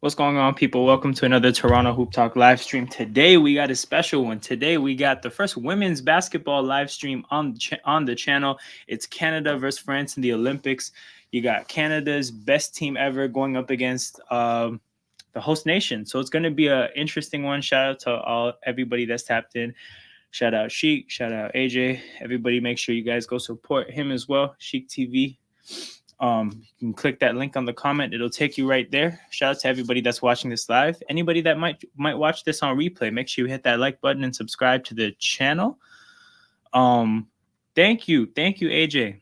What's going on, people? Welcome to another Toronto Hoop Talk live stream. Today we got a special one. Today we got the first women's basketball live stream on the channel. It's Canada versus France in the Olympics. You got Canada's best team ever going up against the host nation. So it's going to be an interesting one. Shout out to everybody that's tapped in. Shout out Sheik. Shout out AJ. Everybody, make sure you guys go support him as well. Sheik TV. You can click that link on the comment. It'll take you right there. Shout out to everybody that's watching this live. Anybody that might watch this on replay, make sure you hit that like button and subscribe to the channel. Thank you, AJ.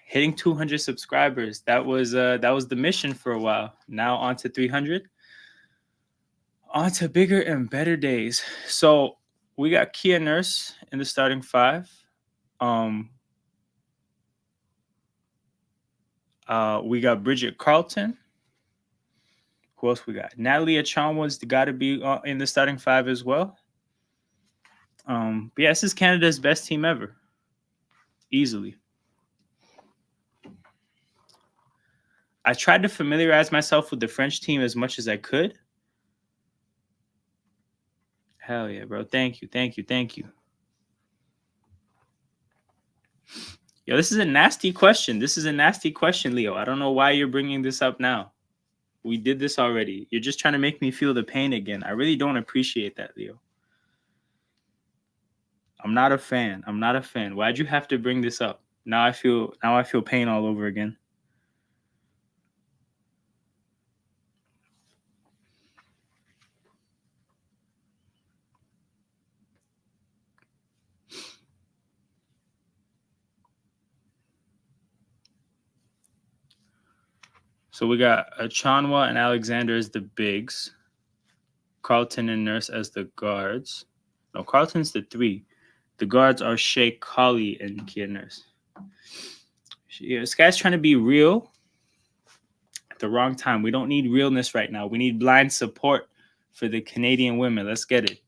Hitting 200 subscribers. That was the mission for a while. Now on to 300. On to bigger and better days. So we got Kia Nurse in the starting five. We got Bridget Carlton. Who else we got? Natalie Achanwa's got to be in the starting five as well. But yeah, this is Canada's best team ever. Easily. I tried to familiarize myself with the French team as much as I could. Hell yeah, bro. Thank you. Yo, this is a nasty question. Leo. I don't know why you're bringing this up now. We did this already. You're just trying to make me feel the pain again. I really don't appreciate that, Leo. I'm not a fan. Why'd you have to bring this up? Now I feel pain all over again. So we got Achanwa and Alexander as the bigs. Carlton and Nurse as the guards. No, Carlton's the three. The guards are Shea Colley and Kia Nurse. Yeah, this guy's trying to be real at the wrong time. We don't need realness right now. We need blind support for the Canadian women. Let's get it.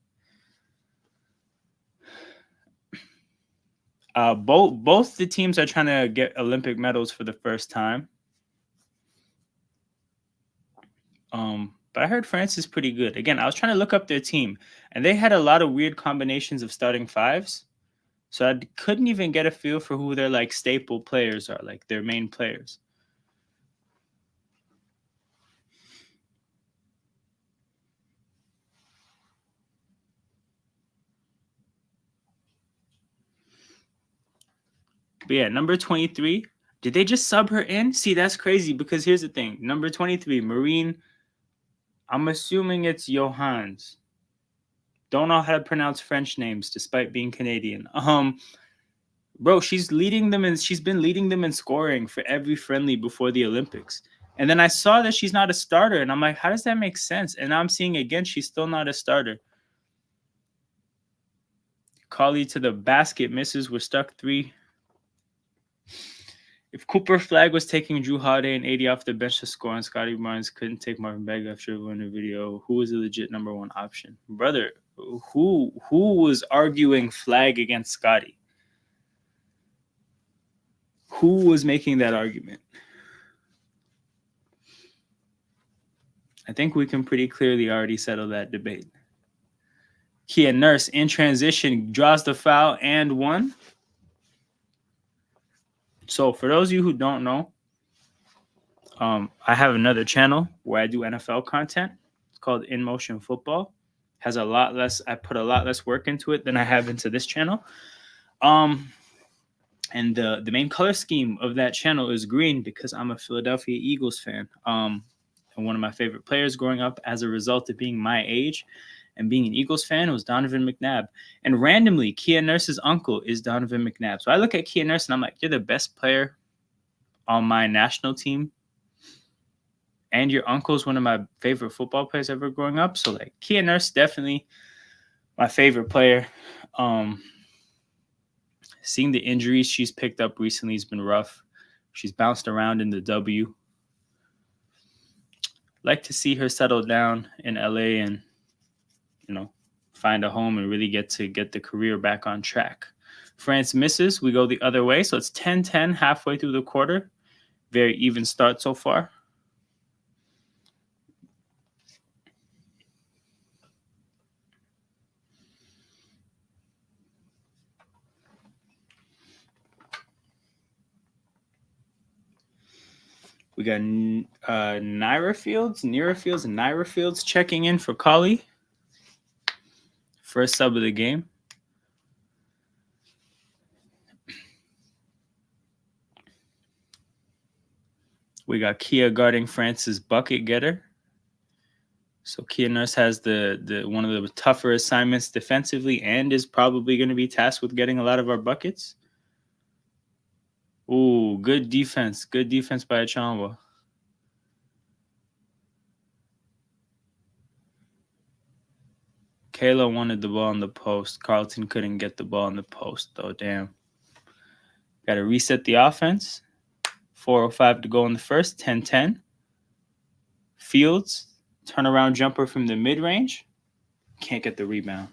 Both the teams are trying to get Olympic medals for the first time. But I heard France is pretty good. Again, I was trying to look up their team, and they had a lot of weird combinations of starting fives. So I couldn't even get a feel for who their like staple players are, like their main players. But yeah, number 23. Did they just sub her in? See, that's crazy because here's the thing. Number 23, Marine. I'm assuming it's Johans. Don't know how to pronounce French names despite being Canadian. Bro, she's been leading them in scoring for every friendly before the Olympics. And then I saw that she's not a starter, and I'm like, how does that make sense? And now I'm seeing again, she's still not a starter. Colley to the basket, misses. We're stuck 3. If Cooper Flag was taking Drew Holiday and 80 off the bench to score, and Scotty Barnes couldn't take Marvin Bagley after in the video, who was a legit number 1 option? Brother, who was arguing Flag against Scotty? Who was making that argument? I think we can pretty clearly already settle that debate. Kia Nurse in transition draws the foul and 1. So for those of you who don't know, I have another channel where I do NFL content. It's called In Motion Football. Has a lot less. I put a lot less work into it than I have into this channel. And the main color scheme of that channel is green because I'm a Philadelphia Eagles fan. And one of my favorite players growing up as a result of being my age and being an Eagles fan was Donovan McNabb. And randomly, Kia Nurse's uncle is Donovan McNabb. So I look at Kia Nurse and I'm like, you're the best player on my national team. And your uncle's one of my favorite football players ever growing up. So like Kia Nurse, definitely my favorite player. Seeing the injuries she's picked up recently has been rough. She's bounced around in the W. Like to see her settle down in LA and, find a home and really get the career back on track. France misses. We go the other way. So it's 10-10 halfway through the quarter. Very even start so far. We got Naira Fields checking in for Kali. First sub of the game. We got Kia guarding France's bucket getter. So Kia Nurse has the one of the tougher assignments defensively and is probably going to be tasked with getting a lot of our buckets. Ooh, good defense. Good defense by Achamba. Kayla wanted the ball in the post. Carlton couldn't get the ball in the post, though. Damn. Got to reset the offense. 4:05 to go in the first. 10-10. Fields, turnaround jumper from the mid-range. Can't get the rebound.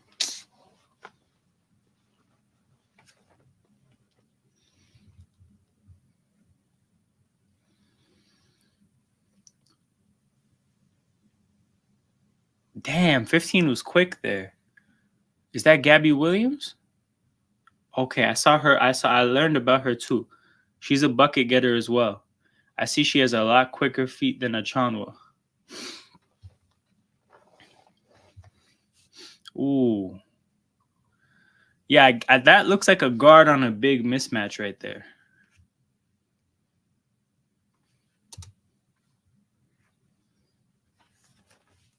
Damn, 15 was quick there. Is that Gabby Williams? Okay, I saw her. I learned about her too. She's a bucket getter as well. I see she has a lot quicker feet than Achanwa. Ooh. Yeah, that looks like a guard on a big mismatch right there.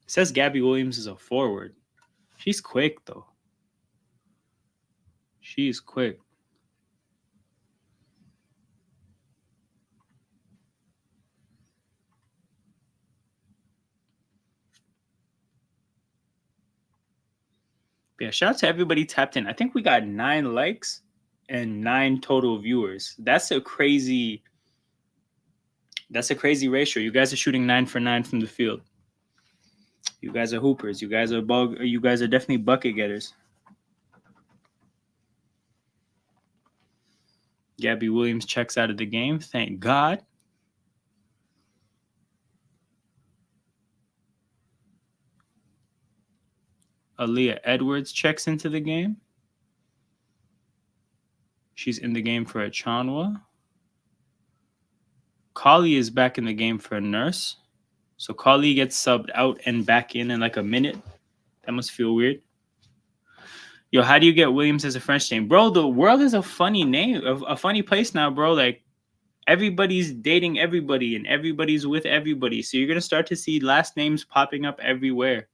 It says Gabby Williams is a forward. She's quick, though. She's quick. Yeah, shout out to everybody tapped in. I think we got 9 likes and 9 total viewers. That's a crazy ratio. You guys are shooting 9 for 9 from the field. You guys are hoopers. You guys are definitely bucket getters. Gabby Williams checks out of the game. Thank God. Aaliyah Edwards checks into the game. She's in the game for Achanwa. Kali is back in the game for Nurse. So Kali gets subbed out and back in like a minute. That must feel weird. Yo, how do you get Williams as a French name? Bro, the world is a funny name, a funny place now, bro. Like, everybody's dating everybody and everybody's with everybody. So you're going to start to see last names popping up everywhere.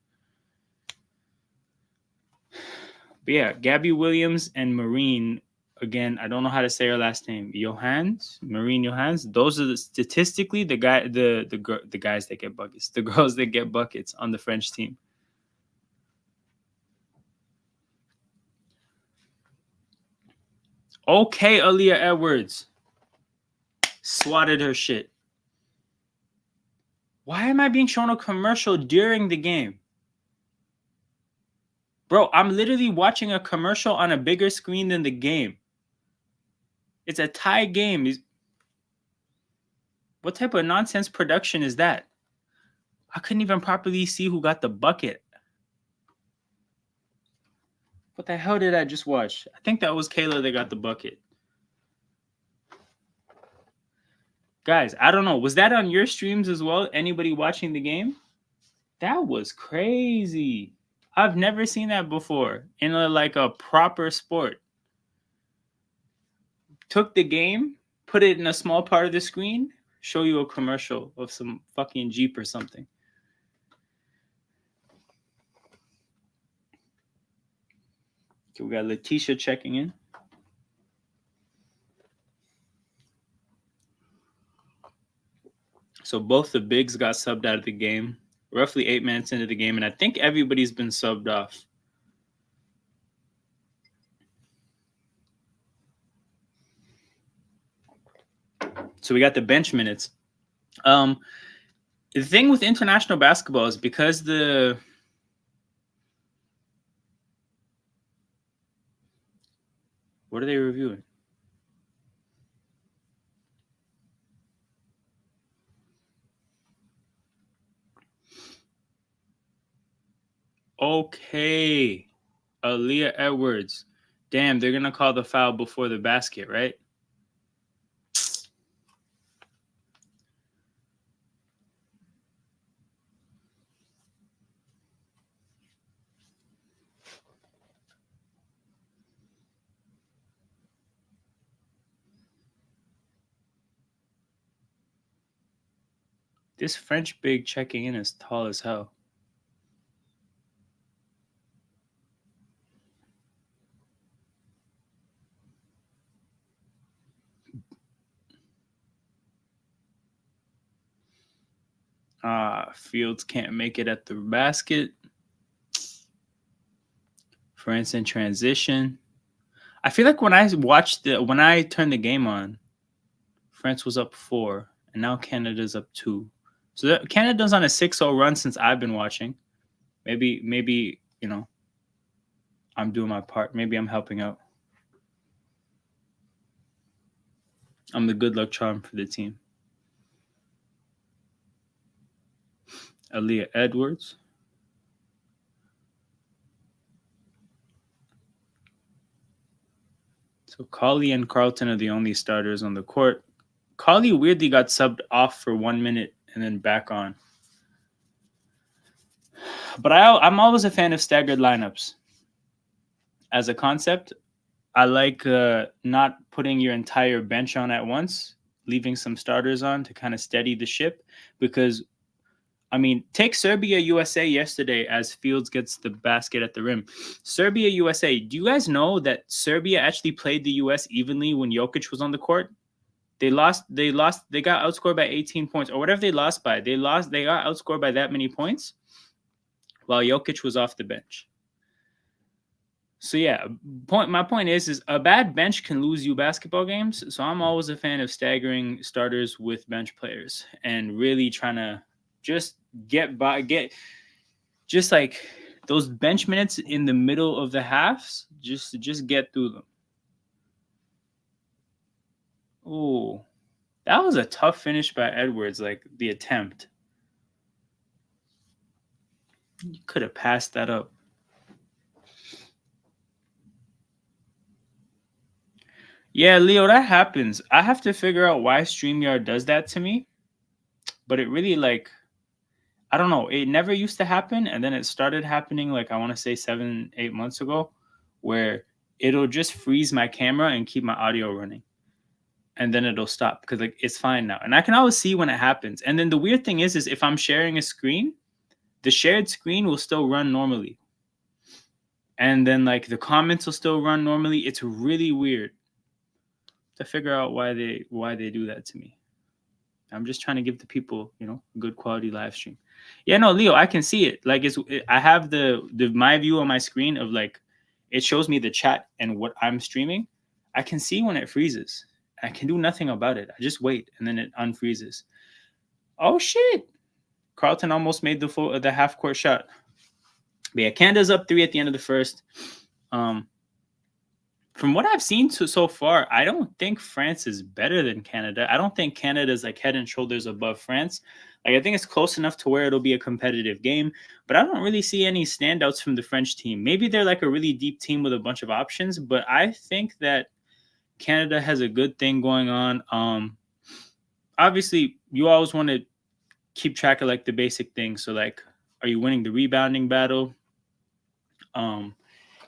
But yeah, Gabby Williams and Marine, again, I don't know how to say her last name. Marine Johans. Those are statistically the guys that get buckets, the girls that get buckets on the French team. Okay, Aaliyah Edwards swatted her shit. Why am I being shown a commercial during the game? Bro, I'm literally watching a commercial on a bigger screen than the game. It's a tie game. What type of nonsense production is that? I couldn't even properly see who got the bucket. What the hell did I just watch? I think that was Kayla that got the bucket. Guys, I don't know. Was that on your streams as well? Anybody watching the game? That was crazy. I've never seen that before in a proper sport. Took the game, put it in a small part of the screen, show you a commercial of some fucking Jeep or something. Okay, we got Letitia checking in. So both the bigs got subbed out of the game, roughly 8 minutes into the game, and I think everybody's been subbed off. So we got the bench minutes. The thing with international basketball is because what are they reviewing? Okay. Aaliyah Edwards. Damn, they're going to call the foul before the basket, right? This French big checking in is tall as hell. Fields can't make it at the basket. France in transition. I feel like when I turned the game on, France was up 4, and now Canada's up 2. So Canada's on a 6-0 run since I've been watching. Maybe I'm doing my part. Maybe I'm helping out. I'm the good luck charm for the team. Aaliyah Edwards. So Colley and Carlton are the only starters on the court. Colley weirdly got subbed off for 1 minute and then back on. But I'm always a fan of staggered lineups. As a concept, I like not putting your entire bench on at once, leaving some starters on to kind of steady the ship. Because, I mean, take Serbia USA yesterday as Fields gets the basket at the rim. Serbia USA, do you guys know that Serbia actually played the US evenly when Jokic was on the court? They got outscored by 18 points or whatever they lost by. They got outscored by that many points while Jokic was off the bench. So yeah, my point is a bad bench can lose you basketball games. So I'm always a fan of staggering starters with bench players and really trying to just just like those bench minutes in the middle of the halves, just get through them. Oh, that was a tough finish by Edwards, like the attempt. You could have passed that up. Yeah, Leo, that happens. I have to figure out why StreamYard does that to me. But it really I don't know. It never used to happen, and then it started happening like I want to say 7-8 months ago, where it'll just freeze my camera and keep my audio running, and then it'll stop because like it's fine now, and I can always see when it happens. And then the weird thing is if I'm sharing a screen, the shared screen will still run normally, and then like the comments will still run normally. It's really weird to figure out why they do that to me. I'm just trying to give the people, good quality live stream. Yeah, no, Leo, I can see it. Like I have the my view on my screen of like it shows me the chat and what I'm streaming. I can see when it freezes. I can do nothing about it. I just wait and then it unfreezes. Oh shit. Carlton almost made the half court shot. But yeah, Canada's up 3 at the end of the first. From what I've seen so far, I don't think France is better than Canada. I don't think Canada is like head and shoulders above France. Like I think it's close enough to where it'll be a competitive game, but I don't really see any standouts from the French team. Maybe they're like a really deep team with a bunch of options, but I think that Canada has a good thing going on. Obviously, you always want to keep track of like the basic things. So like, are you winning the rebounding battle?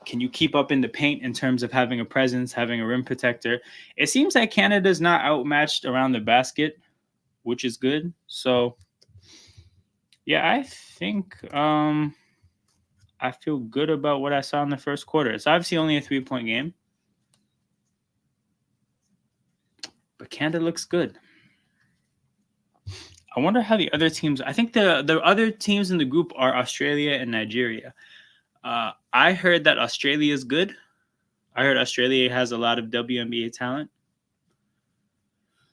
Can you keep up in the paint in terms of having a presence, having a rim protector? It seems like Canada's not outmatched around the basket, which is good. So, yeah, I think I feel good about what I saw in the first quarter. It's obviously only a 3-point game, but Canada looks good. I wonder how the other teams. I think the other teams in the group are Australia and Nigeria. I heard that Australia is good. I heard Australia has a lot of WNBA talent.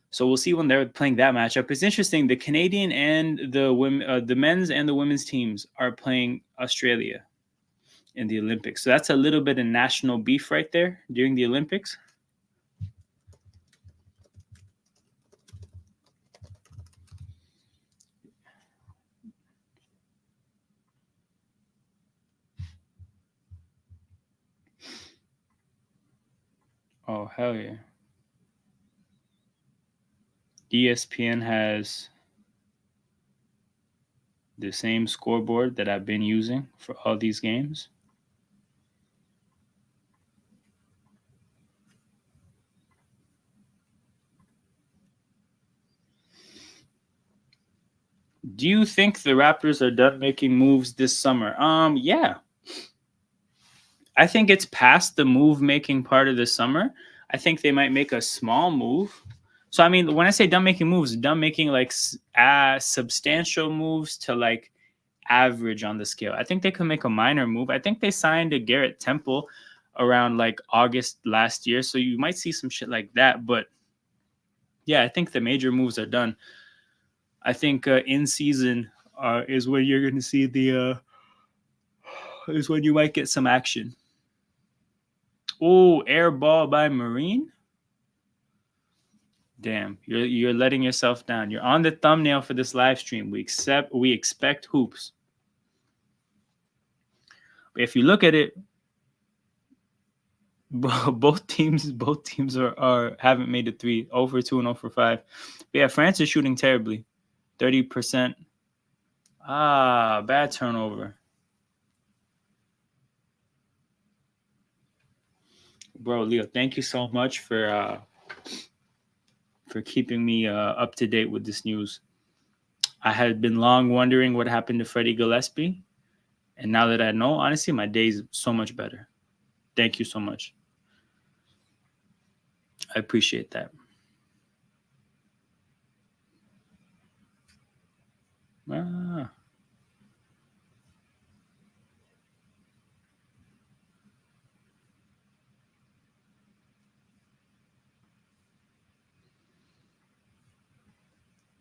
So we'll see when they're playing that matchup. It's interesting. The Canadian and the women, the men's and the women's teams are playing Australia in the Olympics. So that's a little bit of national beef right there during the Olympics. Oh, hell yeah. ESPN has the same scoreboard that I've been using for all these games. Do you think the Raptors are done making moves this summer? Yeah. I think it's past the move making part of the summer. I think they might make a small move. So I mean, when I say done making moves, done making like substantial moves to like average on the scale. I think they could make a minor move. I think they signed a Garrett Temple around like August last year, so you might see some shit like that. But yeah, I think the major moves are done. I think in season is when you're going to see the is when you might get some action. Oh, air ball by Marine. Damn, you're letting yourself down. You're on the thumbnail for this live stream. We expect hoops. But if you look at it, both teams are haven't made a three. 0 for 2 and 0 for 5. But yeah, France is shooting terribly. 30%. Bad turnover. Bro, Leo, thank you so much for keeping me up to date with this news. I had been long wondering what happened to Freddie Gillespie, and now that I know, honestly, my day's so much better. Thank you so much. I appreciate that.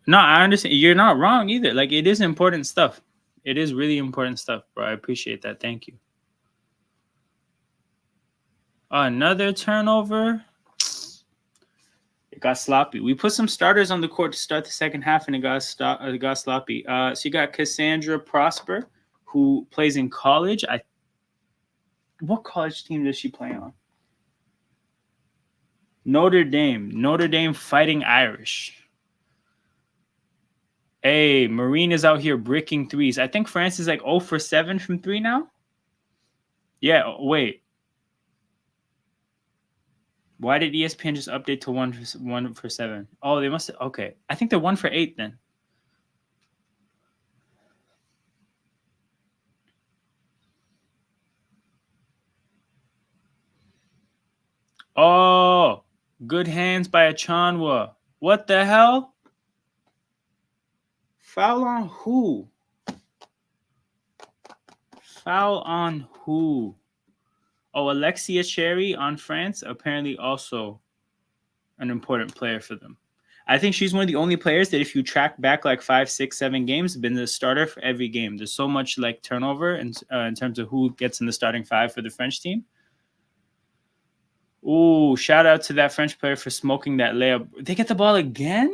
No, I understand. You're not wrong either. Like, it is important stuff. It is really important stuff, bro. I appreciate that. Thank you. Another turnover. It got sloppy. We put some starters on the court to start the second half, and it got sloppy. So you got Cassandra Prosper, who plays in college. What college team does she play on? Notre Dame. Notre Dame Fighting Irish. Hey, Marine is out here bricking threes. I think France is like 0 for 7 from 3 now. Yeah, wait. Why did ESPN just update to 1 for 7? Oh, they must have. Okay. I think they're 1 for 8 then. Oh, good hands by Achanwa. What the hell? Foul on who? Foul on who? Oh, Alexia Cherry on France, apparently also an important player for them. I think she's one of the only players that if you track back like 5, 6, 7 games, been the starter for every game. There's so much like turnover in terms of who gets in the starting 5 for the French team. Ooh, shout out to that French player for smoking that layup. They get the ball again?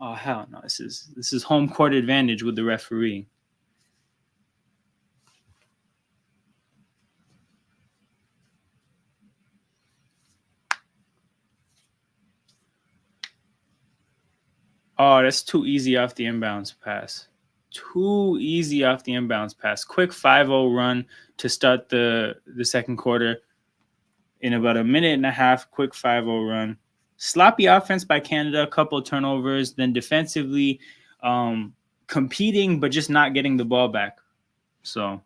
Oh hell no! This is home court advantage with the referee. Oh, that's too easy off the inbounds pass. Too easy off the inbounds pass. Quick 5-0 run to start the second quarter. In about a minute and a half, quick 5-0 run. Sloppy offense by Canada, a couple of turnovers, then defensively competing but just not getting the ball back. So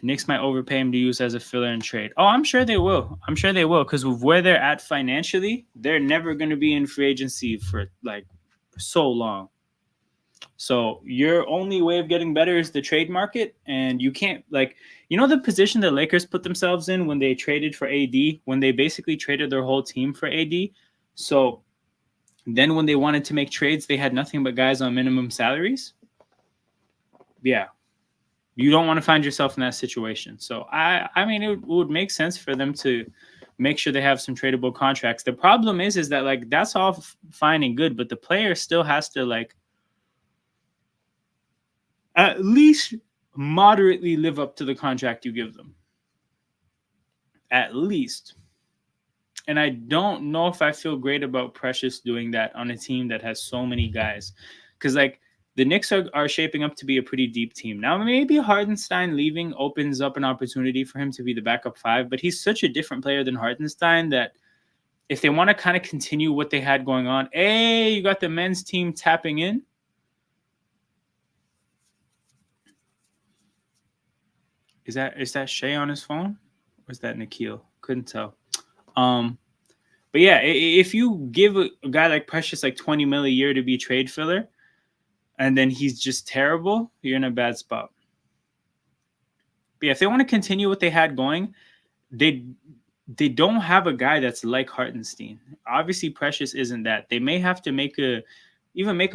Knicks might overpay him to use as a filler and trade. Oh, I'm sure they will. I'm sure they will, because with where they're at financially, they're never going to be in free agency for like so long. So your only way of getting better is the trade market, and you can't the position the Lakers put themselves in when they traded for AD, when they basically traded their whole team for AD. So then when they wanted to make trades, they had nothing but guys on minimum salaries. Yeah. You don't want to find yourself in that situation. So I mean, it would make sense for them to make sure they have some tradable contracts. The problem is that like that's all fine and good, but the player still has to like at least moderately live up to the contract you give them. At least. And I don't know if I feel great about Precious doing that on a team that has so many guys. Because like the Knicks are shaping up to be a pretty deep team. Now, maybe Hartenstein leaving opens up an opportunity for him to be the backup 5, but he's such a different player than Hartenstein that if they want to kind of continue what they had going on, hey, you got the men's team tapping in. Is that Shay on his phone? Or is that Nikhil? Couldn't tell. But yeah, if you give a guy like Precious like 20 mil a year to be trade filler, and then he's just terrible, you're in a bad spot. But yeah, if they want to continue what they had going, they don't have a guy that's like Hartenstein. Obviously, Precious isn't that. They may have to make a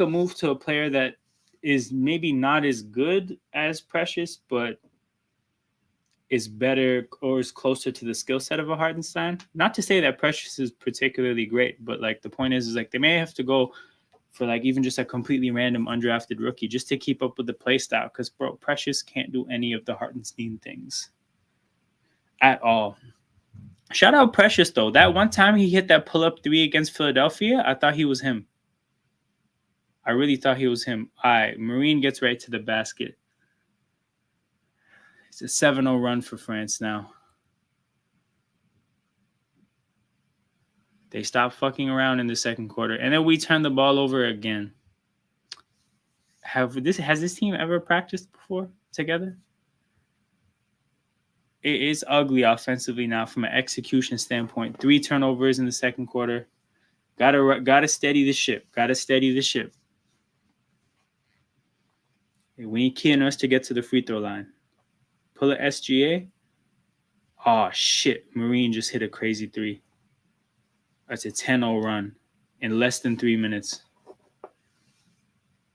move to a player that is maybe not as good as Precious, but is better or is closer to the skill set of a Hartenstein. Not to say that Precious is particularly great, but like the point is like they may have to go for like even just a completely random undrafted rookie just to keep up with the play style, because bro, Precious can't do any of the Hartenstein things at all. Shout out Precious though. That one time he hit that pull-up 3 against Philadelphia, I thought he was him. I really thought he was him. All right, Marine gets right to the basket. It's a 7-0 run for France now. They stopped fucking around in the second quarter, and then we turned the ball over again. Has this team ever practiced before together? It is ugly offensively now from an execution standpoint. 3 turnovers in the second quarter. Gotta steady the ship. We need Keanu to get to the free throw line. Pull a SGA. Oh, shit. Marine just hit a crazy 3. That's a 10-0 run in less than 3 minutes.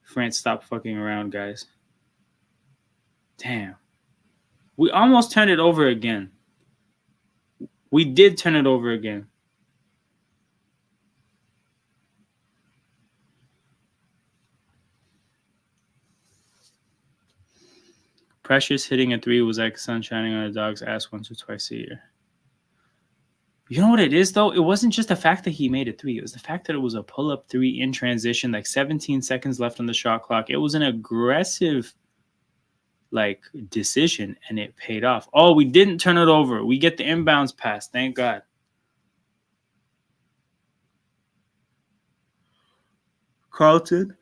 France, stop fucking around, guys. Damn. We almost turned it over again. We did turn it over again. Precious hitting a 3 was like sun shining on a dog's ass once or twice a year. You know what it is, though? It wasn't just the fact that he made a 3. It was the fact that it was a pull-up 3 in transition, like 17 seconds left on the shot clock. It was an aggressive, like, decision, and it paid off. Oh, we didn't turn it over. We get the inbounds pass. Thank God. Carlton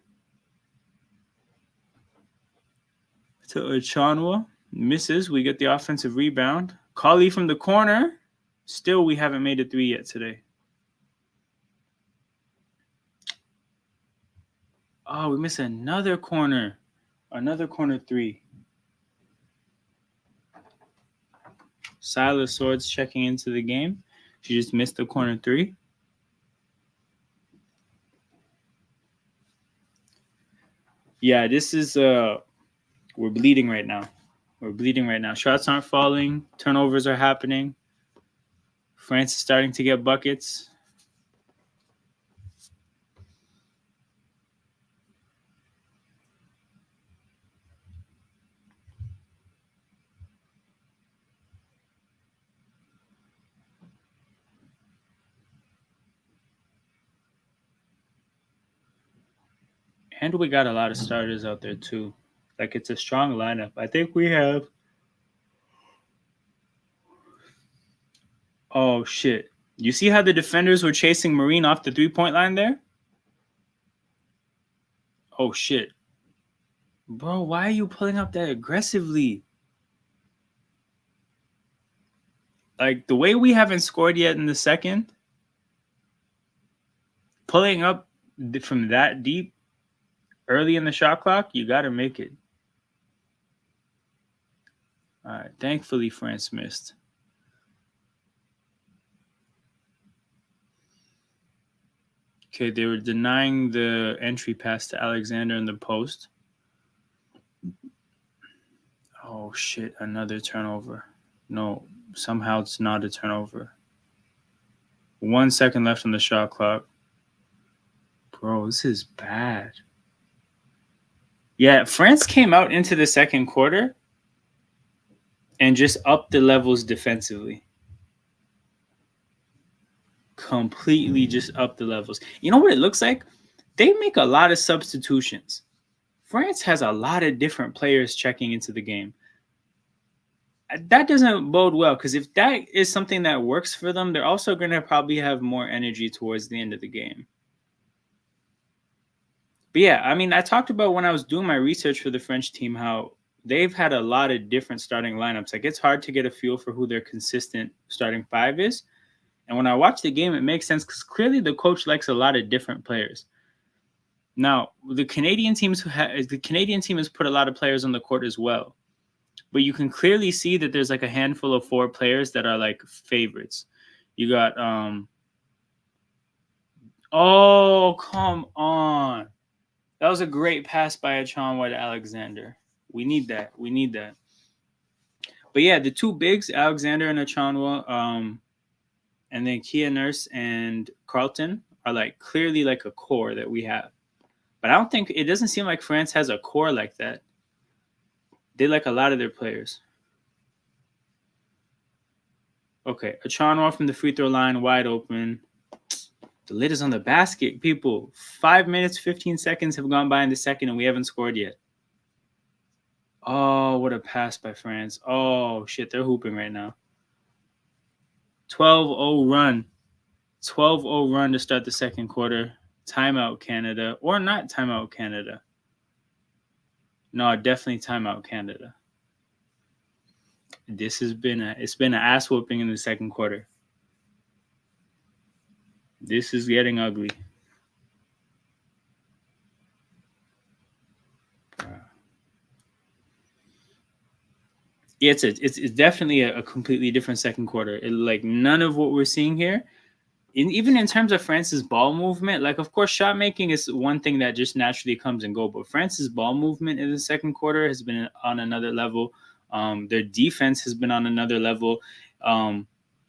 to Ochanwa. Misses. We get the offensive rebound. Kali from the corner. Still, we haven't made a 3 yet today. Oh, we missed another corner. Another corner 3. Silas Swords checking into the game. She just missed the corner 3. Yeah, this is we're bleeding right now. Shots aren't falling. Turnovers are happening. France is starting to get buckets. And we got a lot of starters out there too. Like, it's a strong lineup. I think we have... Oh, shit. You see how the defenders were chasing Marine off the 3-point line there? Oh, shit. Bro, why are you pulling up that aggressively? Like, the way we haven't scored yet in the second, pulling up from that deep early in the shot clock, you got to make it. All right. Thankfully, France missed. Okay, they were denying the entry pass to Alexander in the post. Oh, shit. Another turnover. No, somehow it's not a turnover. 1 second left on the shot clock. Bro, this is bad. Yeah, France came out into the second quarter and just upped the levels defensively. Completely just upped the levels. You know what it looks like? They make a lot of substitutions. France has a lot of different players checking into the game. that doesn't bode well, because if that is something that works for them, they're also going to probably have more energy towards the end of the game. But yeah, I mean, I talked about when I was doing my research for the French team how they've had a lot of different starting lineups. Like, it's hard to get a feel for who their consistent starting five is. And when I watch the game, it makes sense because clearly the coach likes a lot of different players. Now, the Canadian team has put a lot of players on the court as well, but you can clearly see that there's like a handful of 4 players that are like favorites. You got oh, come on. That was a great pass by Achanwa to Alexander. We need that. We need that. But yeah, the two bigs, Alexander and Achanwa, and then Kia Nurse and Carlton are like clearly like a core that we have. But I don't think it doesn't seem like France has a core like that. They like a lot of their players. Okay, Achanwa from the free throw line, wide open. The lid is on the basket, people. 5 minutes, 15 seconds have gone by in the second, and we haven't scored yet. Oh, what a pass by France. Oh, shit, they're hooping right now. 12-0 run. 12-0 run to start the second quarter. Timeout Canada. Or not timeout Canada. No, definitely timeout Canada. It's been an ass whooping in the second quarter. This is getting ugly. Yeah, it's definitely a completely different second quarter. Like, none of what we're seeing here, even in terms of France's ball movement, like, of course, shot making is one thing that just naturally comes and go, but France's ball movement in the second quarter has been on another level. Their defense has been on another level.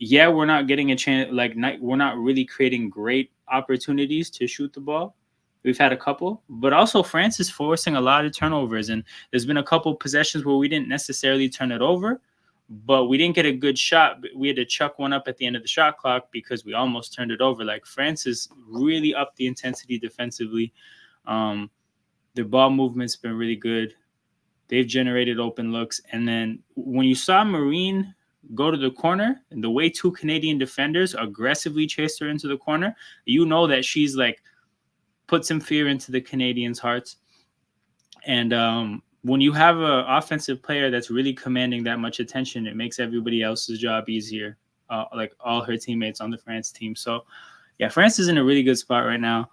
Yeah, we're not getting a chance. Like, we're not really creating great opportunities to shoot the ball. We've had a couple, but also France is forcing a lot of turnovers, and there's been a couple possessions where we didn't necessarily turn it over, but we didn't get a good shot. We had to chuck one up at the end of the shot clock because we almost turned it over. Like, France has really upped the intensity defensively. Their ball movement's been really good. They've generated open looks. And then when you saw Marine go to the corner and the way 2 Canadian defenders aggressively chased her into the corner, you know that she's like put some fear into the Canadians' hearts. And when you have an offensive player that's really commanding that much attention, it makes everybody else's job easier, like all her teammates on the France team. So, yeah, France is in a really good spot right now.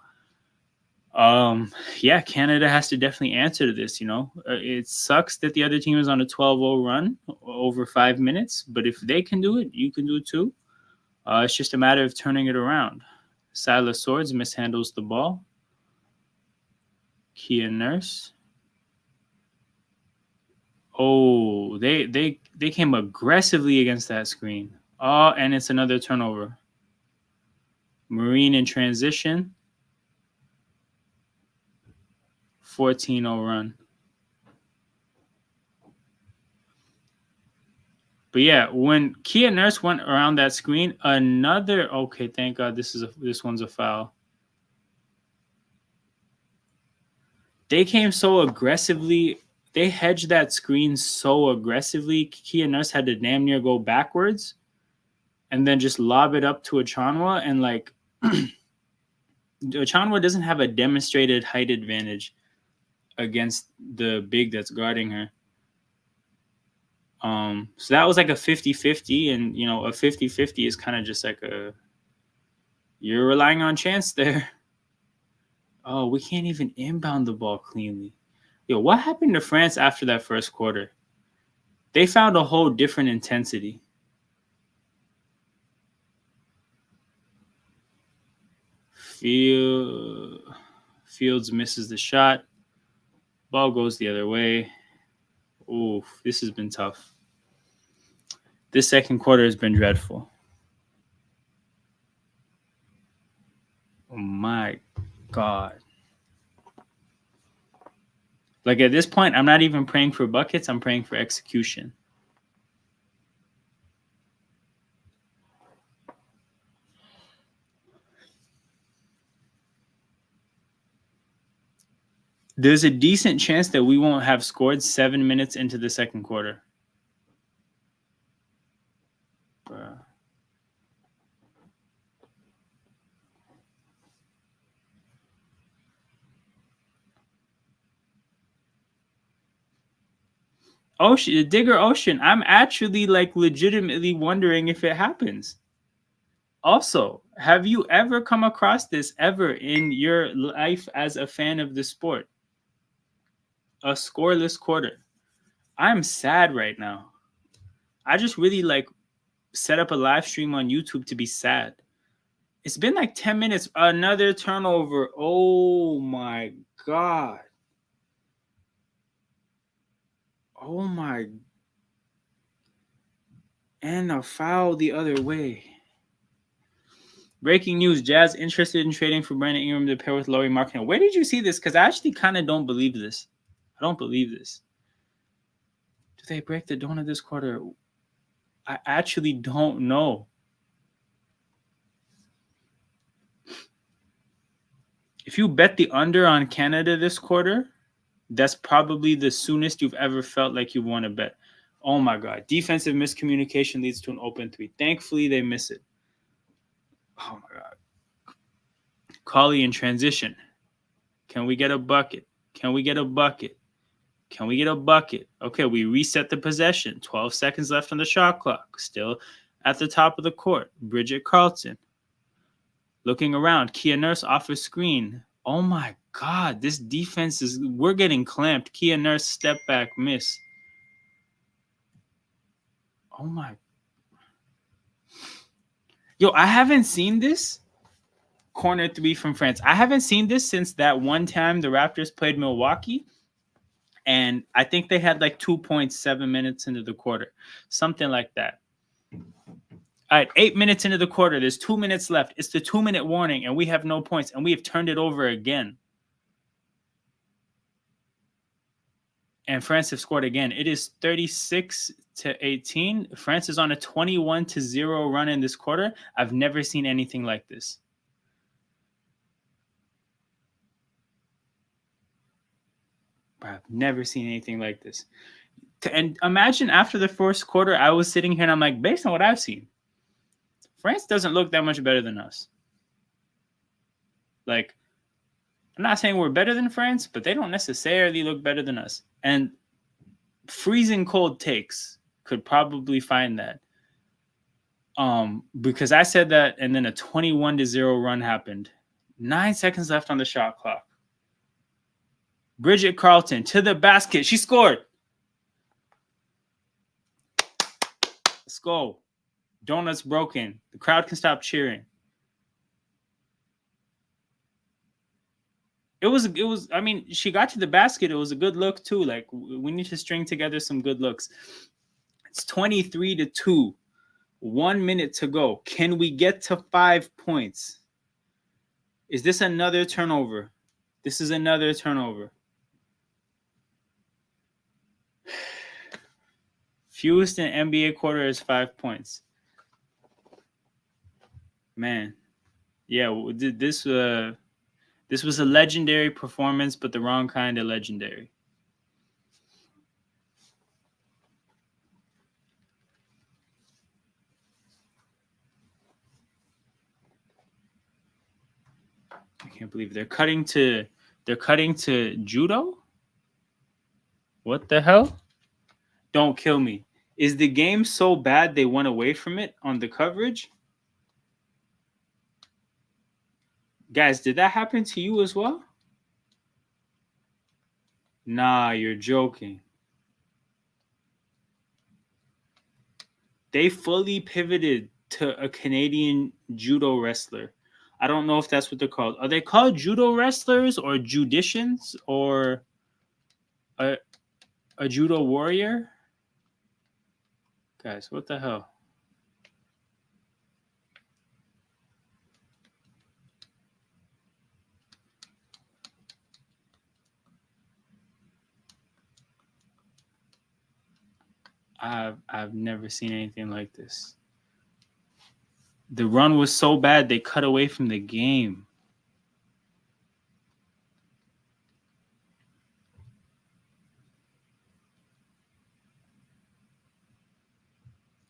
Yeah, Canada has to definitely answer to this. It sucks that the other team is on a 12-0 run over 5 minutes, but if they can do it, you can do it too. It's just a matter of turning it around. Silas Swords mishandles the ball. Kia Nurse. Oh, they came aggressively against that screen. Oh, and it's another turnover. Marine in transition. 14-0 run. But yeah, when Kia Nurse went around that screen, okay, thank God this one's a foul. They came so aggressively. They hedged that screen so aggressively. Kia Nurse had to damn near go backwards and then just lob it up to Achanwa. And like, Achanwa doesn't have a demonstrated height advantage against the big that's guarding her. So that was like a 50-50, and a 50-50 is kind of just like you're relying on chance there. Oh, we can't even inbound the ball cleanly. Yo, what happened to France after that first quarter? They found a whole different intensity. Fields misses the shot. Ball goes the other way. Ooh, this has been tough. This second quarter has been dreadful. Oh my God. Like, at this point, I'm not even praying for buckets. I'm praying for execution. There's a decent chance that we won't have scored 7 minutes into the second quarter. Ocean, Digger Ocean. I'm actually like legitimately wondering if it happens. Also, have you ever come across this ever in your life as a fan of the sport? A scoreless quarter. I'm sad right now. I just really like set up a live stream on YouTube to be sad. It's been like 10 minutes. Another turnover. Oh my God. Oh my. And a foul the other way. Breaking news: Jazz interested in trading for Brandon Ingram to pair with Lauri Markkanen. Where did you see this? Because I actually kind of don't believe this. I don't believe this. Do they break the donut this quarter? I actually don't know. If you bet the under on Canada this quarter, that's probably the soonest you've ever felt like you won a bet. Oh my God. Defensive miscommunication leads to an open three. Thankfully, they miss it. Oh my God. Cauley in transition. Can we get a bucket? Can we get a bucket? Can we get a bucket? Okay, we reset the possession. 12 seconds left on the shot clock. Still at the top of the court. Bridget Carlton. Looking around. Kia Nurse off a screen. Oh my God, this defense is... We're getting clamped. Kia Nurse step back miss. Oh my... Yo, I haven't seen this corner three from France. I haven't seen this since that one time the Raptors played Milwaukee. And I think they had like 2.7 minutes into the quarter. Something like that. All right, 8 minutes into the quarter. There's 2 minutes left. It's the 2-minute warning, and we have no points, and we have turned it over again. And France have scored again. It is 36-18. France is on a 21-0 run in this quarter. I've never seen anything like this. I've never seen anything like this. And imagine after the first quarter, I was sitting here and I'm like, based on what I've seen, France doesn't look that much better than us. Like, I'm not saying we're better than France, but they don't necessarily look better than us. And freezing cold takes could probably find that. Because I said that, and then a 21-0 run happened. 9 seconds left on the shot clock. Bridget Carlton to the basket. She scored. Let's go. Donuts broken. The crowd can stop cheering. It was, I mean, she got to the basket. It was a good look too. Like, we need to string together some good looks. It's 23-2. 1 minute to go. Can we get to 5 points? Is this another turnover? This is another turnover. Fewest in NBA quarter is 5 points. Man, yeah, this was a legendary performance, but the wrong kind of legendary. I can't believe they're cutting to judo. What the hell? Don't kill me. Is the game so bad they went away from it on the coverage? Guys, did that happen to you as well? Nah, you're joking. They fully pivoted to a Canadian judo wrestler. I don't know if that's what they're called. Are they called judo wrestlers or judicians or a judo warrior? Guys, what the hell? I've never seen anything like this. The run was so bad they cut away from the game.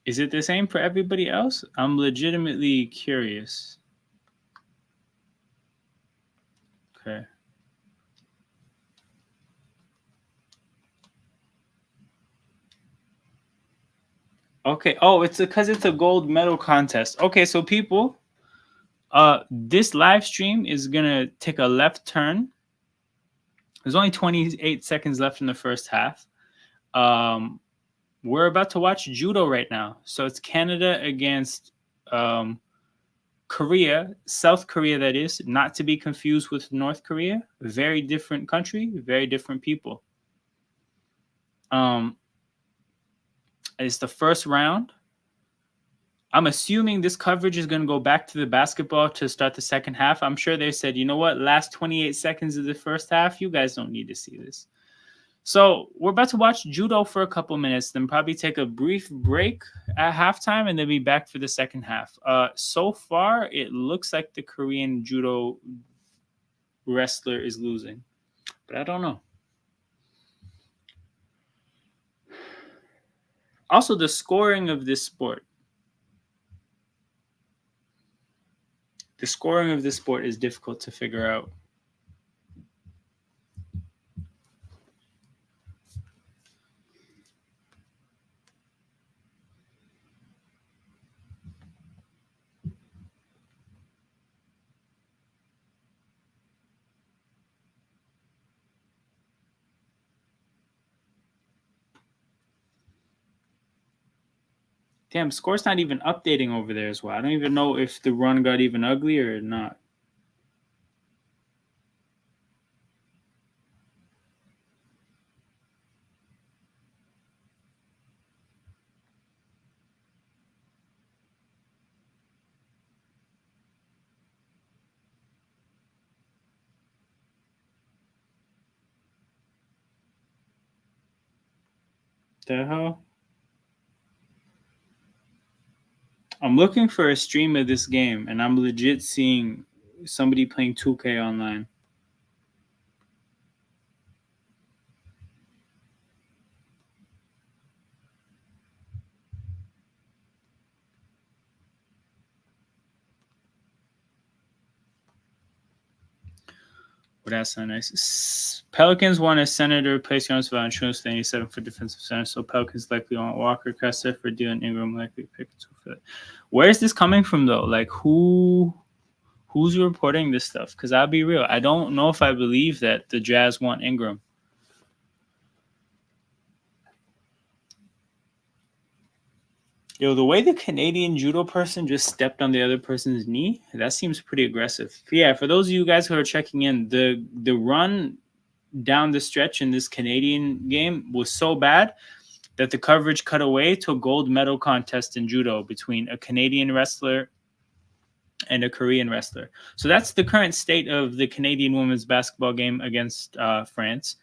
Is it the same for everybody else? I'm legitimately curious. Okay. Okay. Oh, it's because it's a gold medal contest. Okay, so people, this live stream is gonna take a left turn. There's only 28 seconds left in the first half. Um, we're about to watch judo right now. So it's Canada against um, Korea, South Korea, that is, not to be confused with North Korea. Very different country, very different people. Um, it's the first round. I'm assuming this coverage is going to go back to the basketball to start the second half. I'm sure they said, you know what, last 28 seconds of the first half, you guys don't need to see this. So we're about to watch judo for a couple minutes, then probably take a brief break at halftime, and then be back for the second half. So far, it looks like the Korean judo wrestler is losing, but I don't know. Also, the scoring of this sport. The scoring of this sport is difficult to figure out. Damn, score's not even updating over there as well. I don't even know if the run got even uglier or not. The hell? I'm looking for a stream of this game, and I'm legit seeing somebody playing 2K online. Well, that's not nice. Pelicans want a center to replace Jonas Valanciunas at 87 for defensive center, so Pelicans likely want Walker Kessler for Dylan Ingram, likely pick two for that. Where is this coming from though? Like who's reporting this stuff? Because I'll be real, I don't know if I believe that the Jazz want Ingram. Yo, the way the Canadian judo person just stepped on the other person's knee, that seems pretty aggressive. Yeah, for those of you guys who are checking in, the run down the stretch in this Canadian game was so bad that the coverage cut away to a gold medal contest in judo between a Canadian wrestler and a Korean wrestler. So that's the current state of the Canadian women's basketball game against France.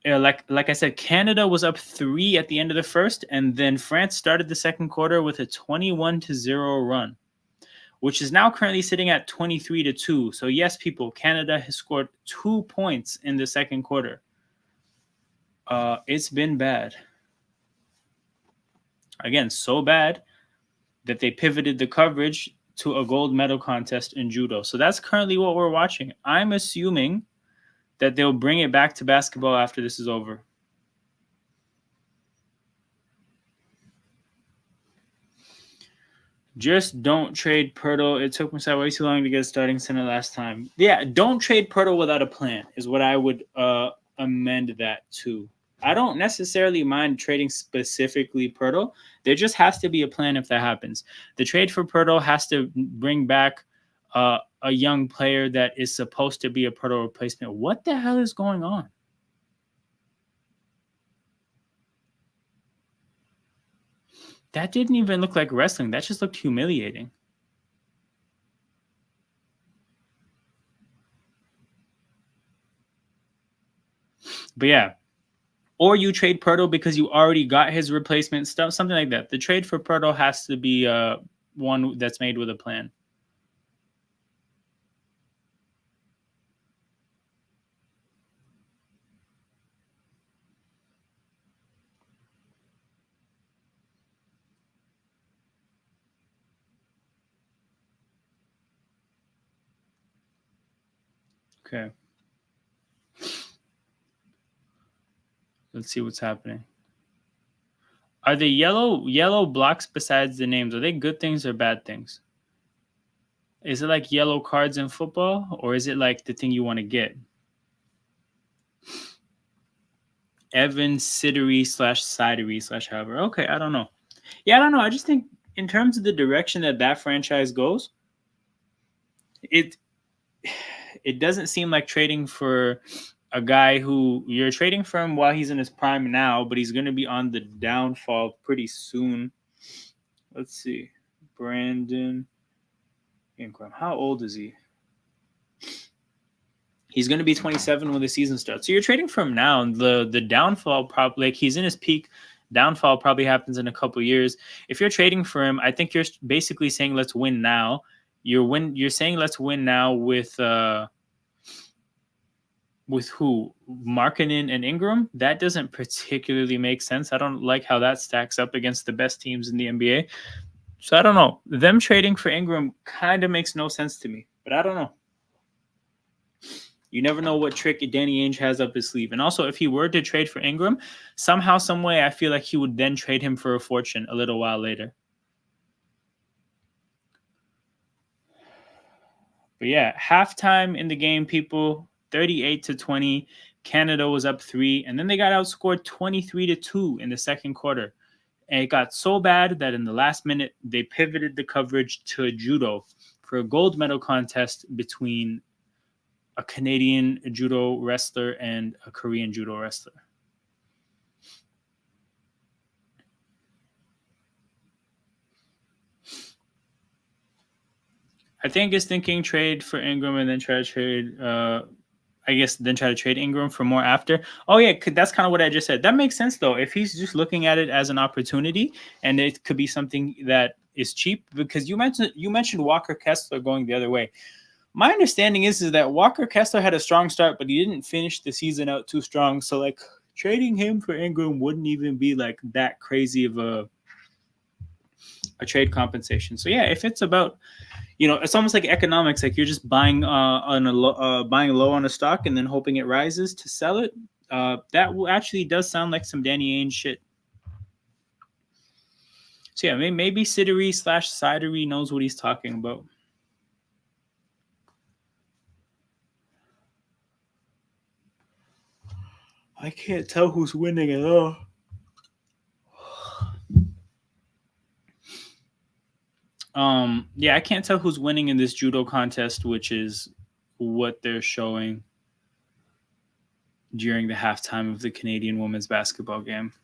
Yeah, like I said, Canada was up 3 at the end of the first, and then France started the second quarter with a 21-0 run, which is now currently sitting at 23-2. So yes, people, Canada has scored 2 points in the second quarter. It's been bad. Again, so bad that they pivoted the coverage to a gold medal contest in judo. So that's currently what we're watching. I'm assuming that they'll bring it back to basketball after this is over. Just don't trade Pirtle. It took Masai way too long to get a starting center last time. Yeah, don't trade Pirtle without a plan is what I would amend that to. I don't necessarily mind trading specifically Pirtle. There just has to be a plan if that happens. The trade for Pirtle has to bring back a young player that is supposed to be a Pirtle replacement. What the hell is going on? That didn't even look like wrestling. That just looked humiliating. But yeah, or you trade Pirtle because you already got his replacement stuff, something like that. The trade for Pirtle has to be one that's made with a plan. Okay. Let's see what's happening. Are the yellow blocks besides the names? Are they good things or bad things? Is it like yellow cards in football, or is it like the thing you want to get? Evan Sidery slash Sidery slash however. Okay, I don't know. Yeah, I don't know. I just think in terms of the direction that that franchise goes, it it doesn't seem like trading for a guy who you're trading for him while he's in his prime now, but he's going to be on the downfall pretty soon. Let's see. Brandon Ingram. How old is he? He's going to be 27 when the season starts. So you're trading for him now. And the downfall probably, like, he's in his peak. Downfall probably happens in a couple years. If you're trading for him, I think you're basically saying let's win now. You're saying let's win now with who? Markkinen and Ingram? That doesn't particularly make sense. I don't like how that stacks up against the best teams in the NBA. So I don't know. Them trading for Ingram kind of makes no sense to me. But I don't know. You never know what trick Danny Ainge has up his sleeve. And also, if he were to trade for Ingram, somehow, some way, I feel like he would then trade him for a fortune a little while later. But yeah, halftime in the game, people, 38-20. Canada was up 3, and then they got outscored 23-2 in the second quarter. And it got so bad that in the last minute, they pivoted the coverage to judo for a gold medal contest between a Canadian judo wrestler and a Korean judo wrestler. I think it's thinking trade for Ingram and then try to trade. I guess then try to trade Ingram for more after. Oh yeah, that's kind of what I just said. That makes sense though. If he's just looking at it as an opportunity, and it could be something that is cheap, because you mentioned Walker Kessler going the other way. My understanding is that Walker Kessler had a strong start, but he didn't finish the season out too strong. So like trading him for Ingram wouldn't even be like that crazy of a trade compensation. So yeah, if it's about, it's almost like economics. Like you're just buying buying low on a stock and then hoping it rises to sell it. That actually does sound like some Danny Ainge shit. So yeah, maybe Sidery slash Sidery knows what he's talking about. I can't tell who's winning at all. Yeah, I can't tell who's winning in this judo contest, which is what they're showing during the halftime of the Canadian women's basketball game.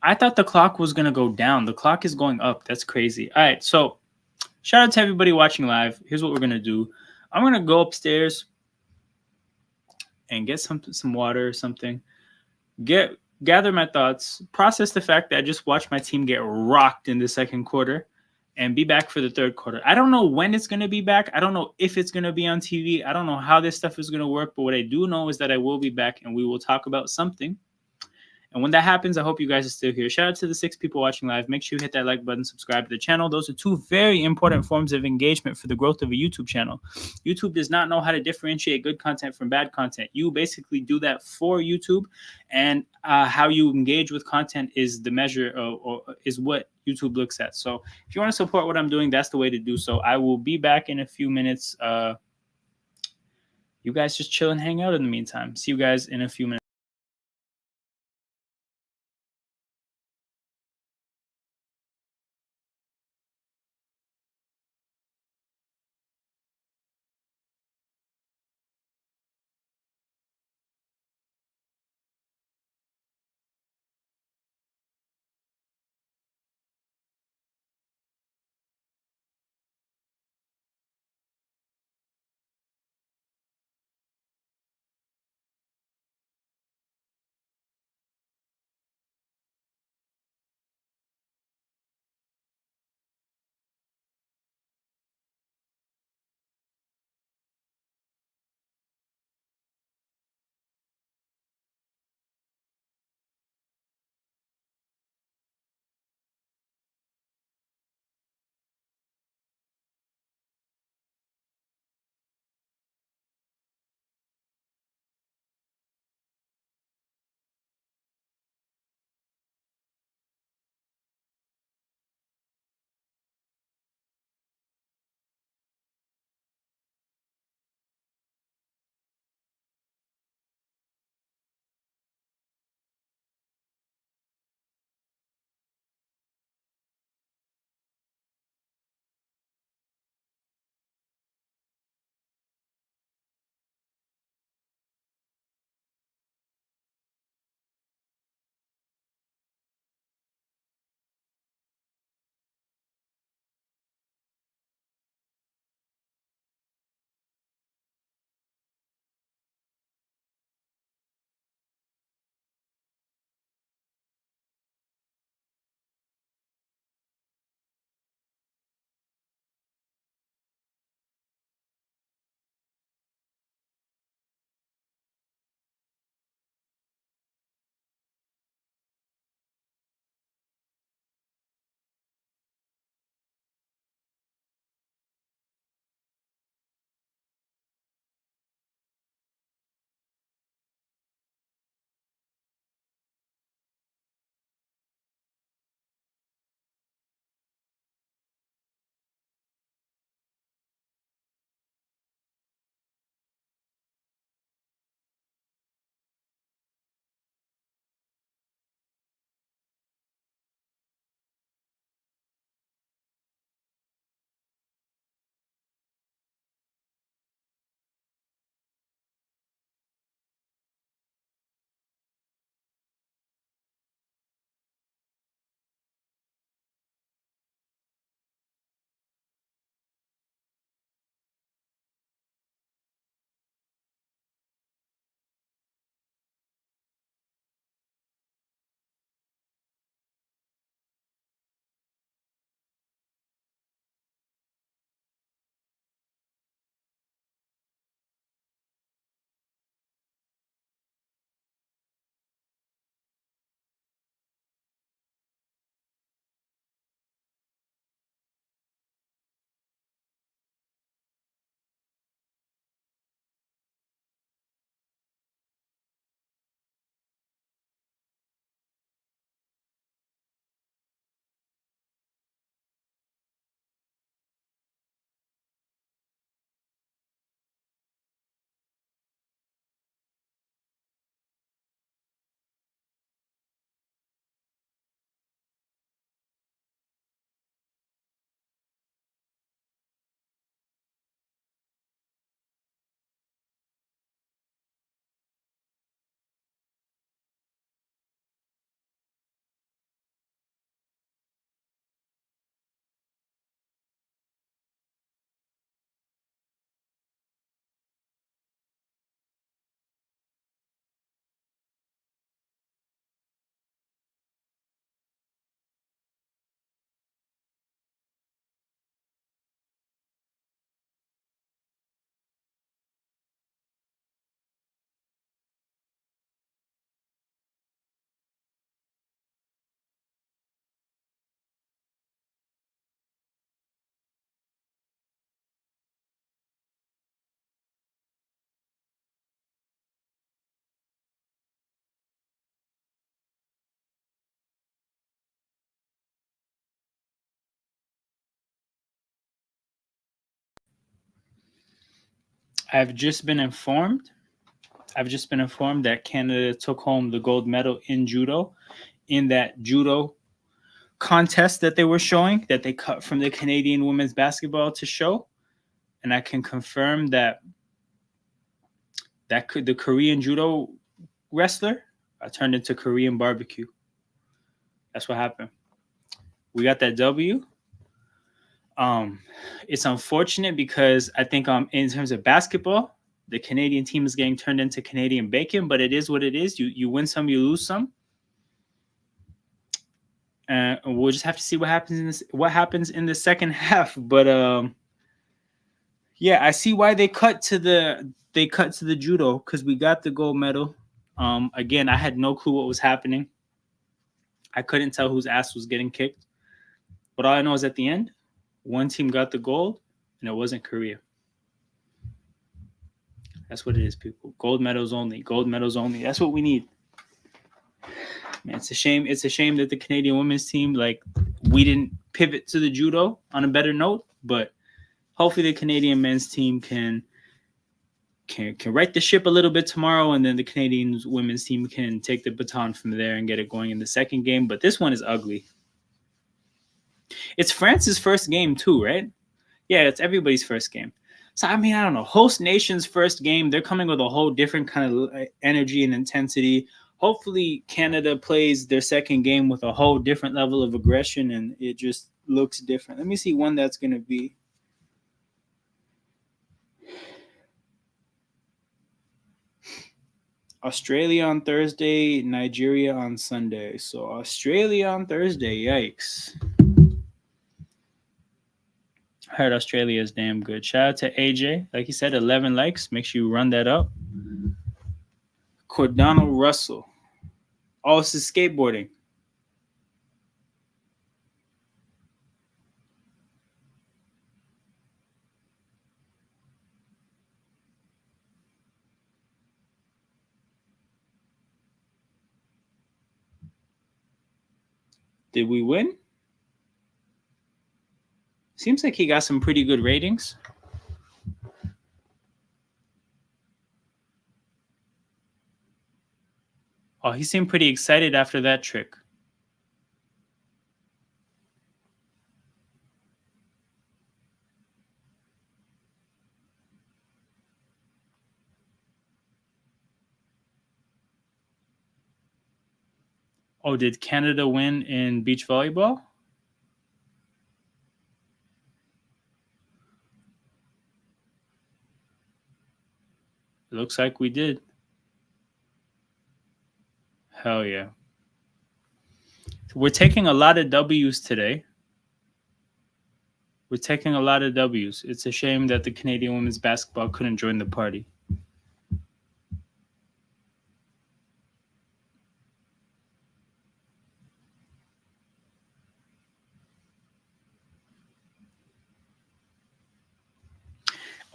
I thought the clock was gonna go down. The clock is going up. That's crazy. All right, so shout out to everybody watching live. Here's what we're gonna do. I'm gonna go upstairs and get some water or something. Gather my thoughts, process the fact that I just watched my team get rocked in the second quarter, and be back for the third quarter. I don't know when it's going to be back. I don't know if it's going to be on TV. I don't know how this stuff is going to work, but what I do know is that I will be back and we will talk about something. And when that happens, I hope you guys are still here. Shout out to the 6 people watching live. Make sure you hit that like button, subscribe to the channel. Those are 2 very important forms of engagement for the growth of a YouTube channel. YouTube does not know how to differentiate good content from bad content. You basically do that for YouTube, and how you engage with content is the measure or is what YouTube looks at. So if you want to support what I'm doing, that's the way to do so. I will be back in a few minutes. You guys just chill and hang out in the meantime. See you guys in a few minutes. I've just been informed. That Canada took home the gold medal in judo, in that judo contest that they were showing, that they cut from the Canadian women's basketball to show. And I can confirm that the Korean judo wrestler turned into Korean barbecue. That's what happened. We got that W. It's unfortunate because I think in terms of basketball, the Canadian team is getting turned into Canadian bacon, but it is what it is. You win some, you lose some. We'll just have to see what happens in the second half. But yeah, I see why they cut to the judo, because we got the gold medal. Again, I had no clue what was happening. I couldn't tell whose ass was getting kicked. But all I know is at the end, one team got the gold, and it wasn't Korea. That's what it is, people. Gold medals only. Gold medals only. That's what we need. Man, it's a shame. It's a shame that the Canadian women's team, we didn't pivot to the judo on a better note. But hopefully, the Canadian men's team can right the ship a little bit tomorrow, and then the Canadian women's team can take the baton from there and get it going in the second game. But this one is ugly. It's France's first game too, right? Yeah, it's everybody's first game. So, I mean, I don't know. Host nation's first game, they're coming with a whole different kind of energy and intensity. Hopefully, Canada plays their second game with a whole different level of aggression, and it just looks different. Let me see when that's going to be. Australia on Thursday, Nigeria on Sunday. So, Australia on Thursday. Yikes. I heard Australia is damn good. Shout out to AJ. Like he said, 11 likes. Make sure you run that up. Cordano Russell. Oh, this is skateboarding. Did we win? Seems like he got some pretty good ratings. Oh, he seemed pretty excited after that trick. Oh, did Canada win in beach volleyball? It looks like we did. Hell yeah. We're taking a lot of W's today. It's a shame that the Canadian women's basketball couldn't join the party.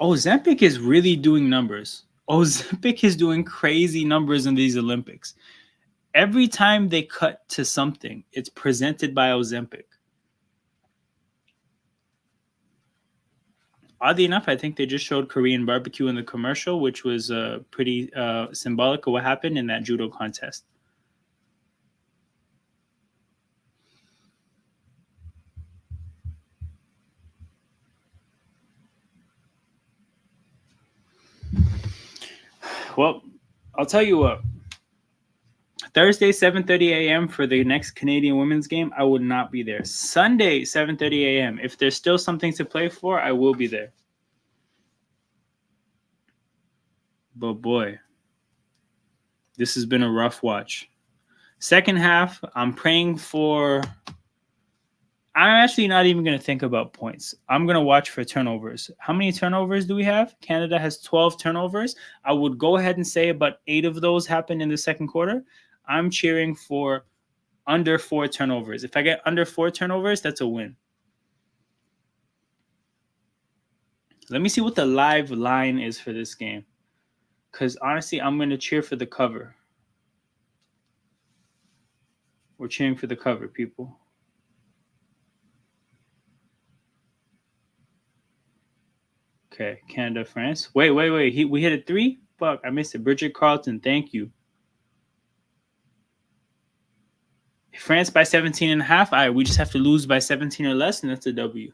Ozempic is really doing numbers. Ozempic is doing crazy numbers in these Olympics. Every time they cut to something, it's presented by Ozempic. Oddly enough, I think they just showed Korean barbecue in the commercial, which was pretty symbolic of what happened in that judo contest. Well, I'll tell you what. Thursday, 7:30 a.m. for the next Canadian women's game, I would not be there. Sunday, 7:30 a.m. If there's still something to play for, I will be there. But boy, this has been a rough watch. Second half, I'm actually not even going to think about points. I'm going to watch for turnovers. How many turnovers do we have? Canada has 12 turnovers. I would go ahead and say about 8 of those happened in the second quarter. I'm cheering for under 4 turnovers. If I get under 4 turnovers, that's a win. Let me see what the live line is for this game. Because honestly, I'm going to cheer for the cover. We're cheering for the cover, people. Okay, Canada, France. Wait. We hit a 3? Fuck, I missed it. Bridget Carlton, thank you. France by 17 and a half. All right, we just have to lose by 17 or less, and that's a W.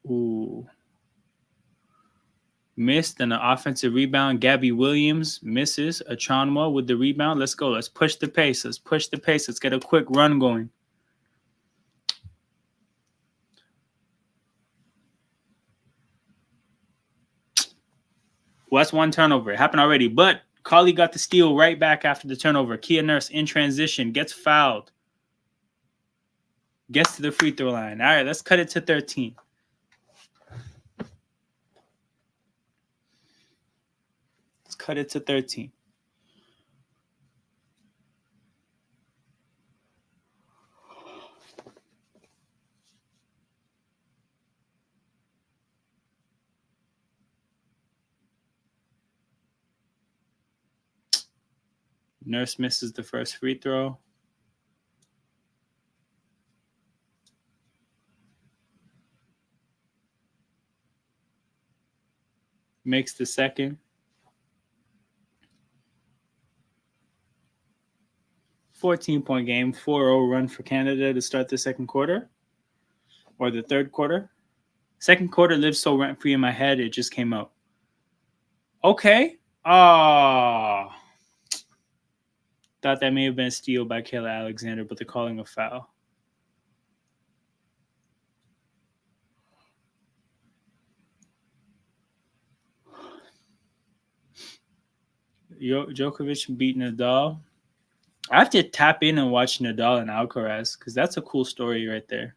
Ooh. Missed and an offensive rebound. Gabby Williams misses. Achanwa with the rebound. Let's go. Let's push the pace. Let's get a quick run going. Well, that's one turnover. It happened already. But Carly got the steal right back after the turnover. Kia Nurse in transition. Gets fouled. Gets to the free throw line. All right, let's cut it to 13. Let's cut it to 13. Nurse misses the first free throw. Makes the second. 14-point game, 4-0 run for Canada to start the second quarter. Or the third quarter. Second quarter lives so rent-free in my head, it just came out. Okay. Thought that may have been a steal by Kayla Alexander, but they're calling a foul. Djokovic beat Nadal. I have to tap in and watch Nadal and Alcaraz because that's a cool story right there.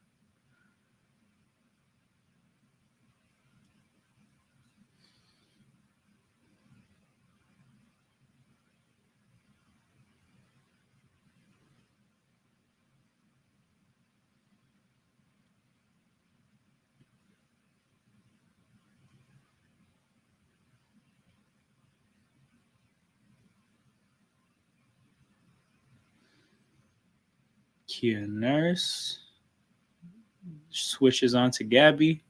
Kia Nurse switches on to Gabby.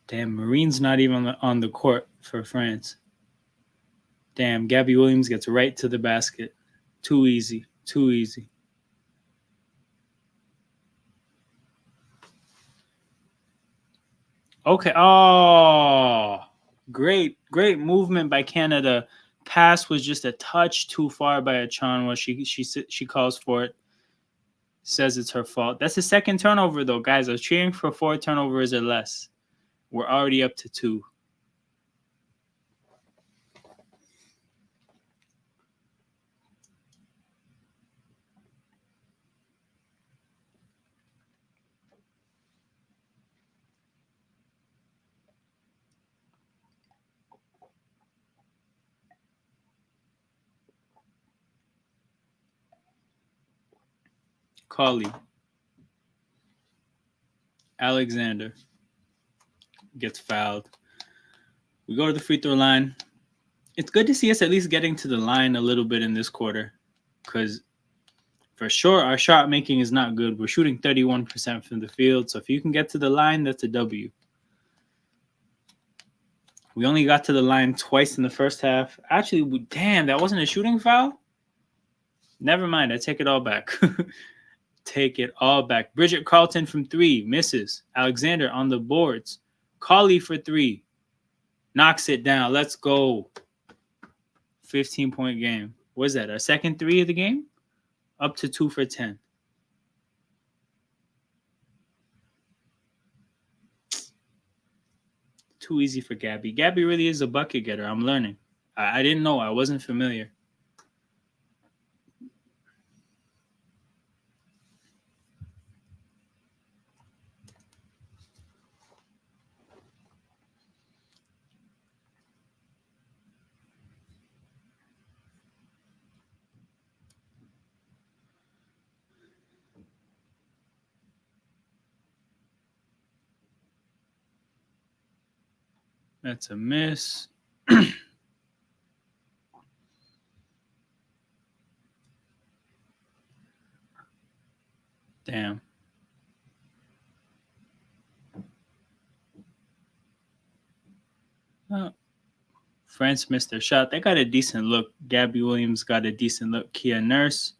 Damn, Marine's not even on the court for France. Damn, Gabby Williams gets right to the basket. Too easy. Okay. Oh, great movement by Canada. Pass was just a touch too far by Achanwa. She calls for it. Says it's her fault. That's the second turnover though, guys. I was cheering for 4 turnovers or less. We're already up to 2. Colley. Alexander gets fouled. We go to the free throw line. It's good to see us at least getting to the line a little bit in this quarter because for sure our shot making is not good. We're shooting 31% from the field. So if you can get to the line, that's a W. We only got to the line twice in the first half. Actually, damn, that wasn't a shooting foul? Never mind. I take it all back. Take it all back. Bridget Carlton from 3. Misses. Alexander on the boards. Colley for 3. Knocks it down. Let's go. 15-point game. What is that? Our second 3 of the game? Up to 2 for 10. Too easy for Gabby. Gabby really is a bucket getter. I'm learning. I didn't know. I wasn't familiar. That's a miss. Damn. Oh, France missed their shot. They got a decent look. Gabby Williams got a decent look. Kia Nurse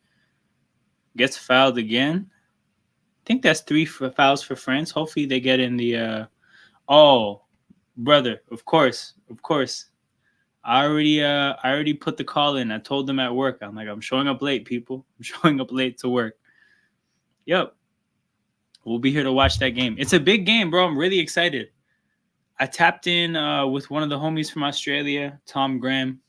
gets fouled again. I think that's three fouls for France. Hopefully they get in the. Oh, brother, of course. I already put the call in. I told them at work. I'm like, I'm showing up late, people. I'm showing up late to work. Yep. We'll be here to watch that game. It's a big game, bro. I'm really excited. I tapped in with one of the homies from Australia, Tom Graham,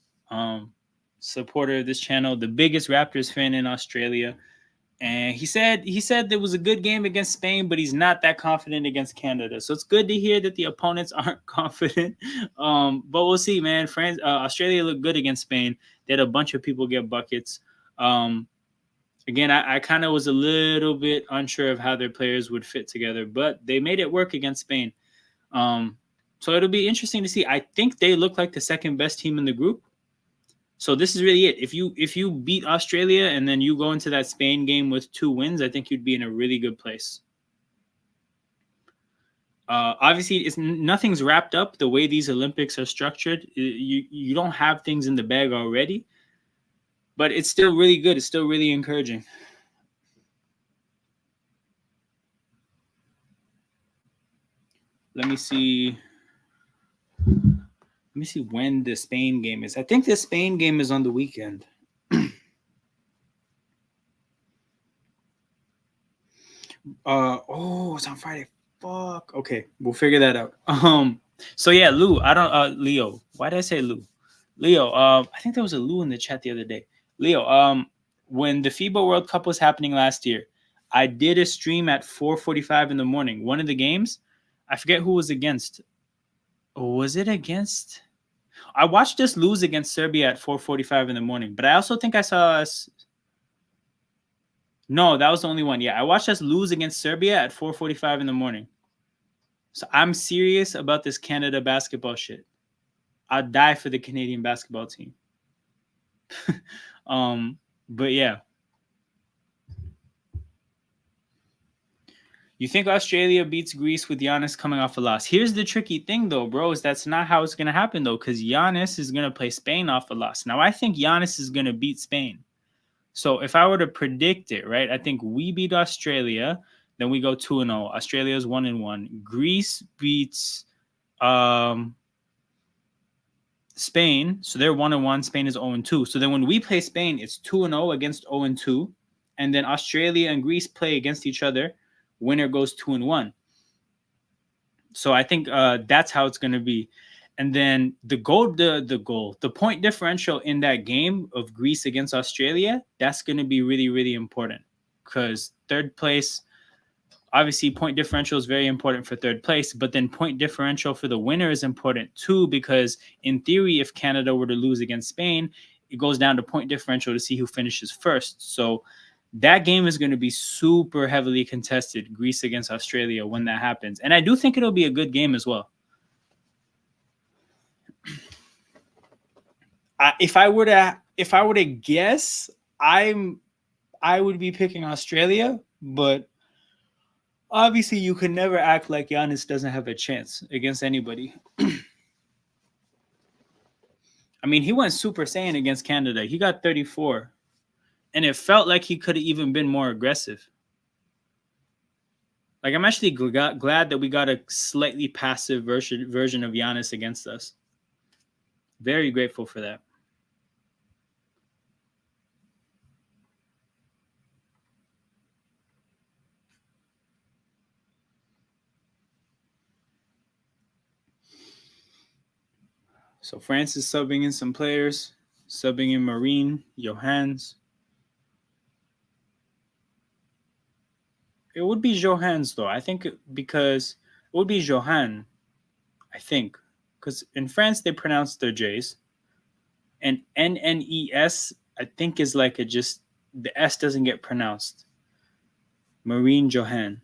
supporter of this channel, the biggest Raptors fan in Australia. And he said there was a good game against Spain, but he's not that confident against Canada. So it's good to hear that the opponents aren't confident. But we'll see, man. France, Australia looked good against Spain. They had a bunch of people get buckets. Again, I kind of was a little bit unsure of how their players would fit together, but they made it work against Spain. So it'll be interesting to see. I think they look like the second best team in the group. So this is really it. If you beat Australia and then you go into that Spain game with 2 wins, I think you'd be in a really good place. Obviously, nothing's wrapped up the way these Olympics are structured. You don't have things in the bag already, but it's still really good. It's still really encouraging. Let me see when the Spain game is. I think the Spain game is on the weekend. It's on Friday. Fuck. Okay, we'll figure that out. So yeah, Lou. I don't. Leo. Why did I say Lou? Leo. I think there was a Lou in the chat the other day. Leo. When the FIBA World Cup was happening last year, I did a stream at 4:45 in the morning. One of the games, I forget who was against. Was it against? I watched us lose against Serbia at 4:45 in the morning, but I also think I saw us. No, that was the only one. Yeah, I watched us lose against Serbia at 4:45 in the morning. So I'm serious about this Canada basketball shit. I'd die for the Canadian basketball team. But yeah. You think Australia beats Greece with Giannis coming off a loss? Here's the tricky thing, though, bro, is that's not how it's going to happen, though, because Giannis is going to play Spain off a loss. Now, I think Giannis is going to beat Spain. So if I were to predict it, right, I think we beat Australia, then we go 2-0. Australia's 1-1. Greece beats Spain, so they're 1-1. Spain is 0-2. So then when we play Spain, it's 2-0 against 0-2, and then Australia and Greece play against each other. Winner goes 2-1. So I think that's how it's going to be. And then the point differential in that game of Greece against Australia, that's going to be really, really important because third place, obviously point differential is very important for third place, but then point differential for the winner is important too, because in theory, if Canada were to lose against Spain, it goes down to point differential to see who finishes first. So that game is going to be super heavily contested, Greece against Australia, when that happens. And I do think it'll be a good game as well. If I were to guess, I would be picking Australia, but obviously you can never act like Giannis doesn't have a chance against anybody. I mean, he went Super Saiyan against Canada. He got 34. And it felt like he could have even been more aggressive. Like, I'm actually glad that we got a slightly passive version of Giannis against us. Very grateful for that. So France is subbing in some players, subbing in Marine, Johans. It would be Johans, though. I think because it would be Johan, I think. Because in France, they pronounce their J's. And NNES, I think, is like the S doesn't get pronounced. Marine Johan.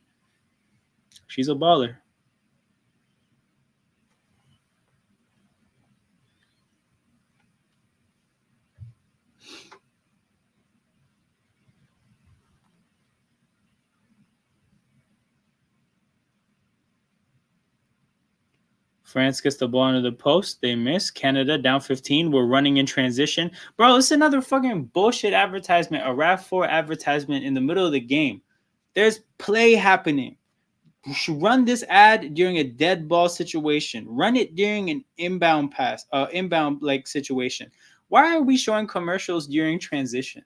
She's a baller. France gets the ball under the post. They miss. Canada down 15. We're running in transition. Bro, it's another fucking bullshit advertisement, a RAV4 advertisement in the middle of the game. There's play happening. You should run this ad during a dead ball situation. Run it during an inbound pass, inbound like situation. Why are we showing commercials during transition?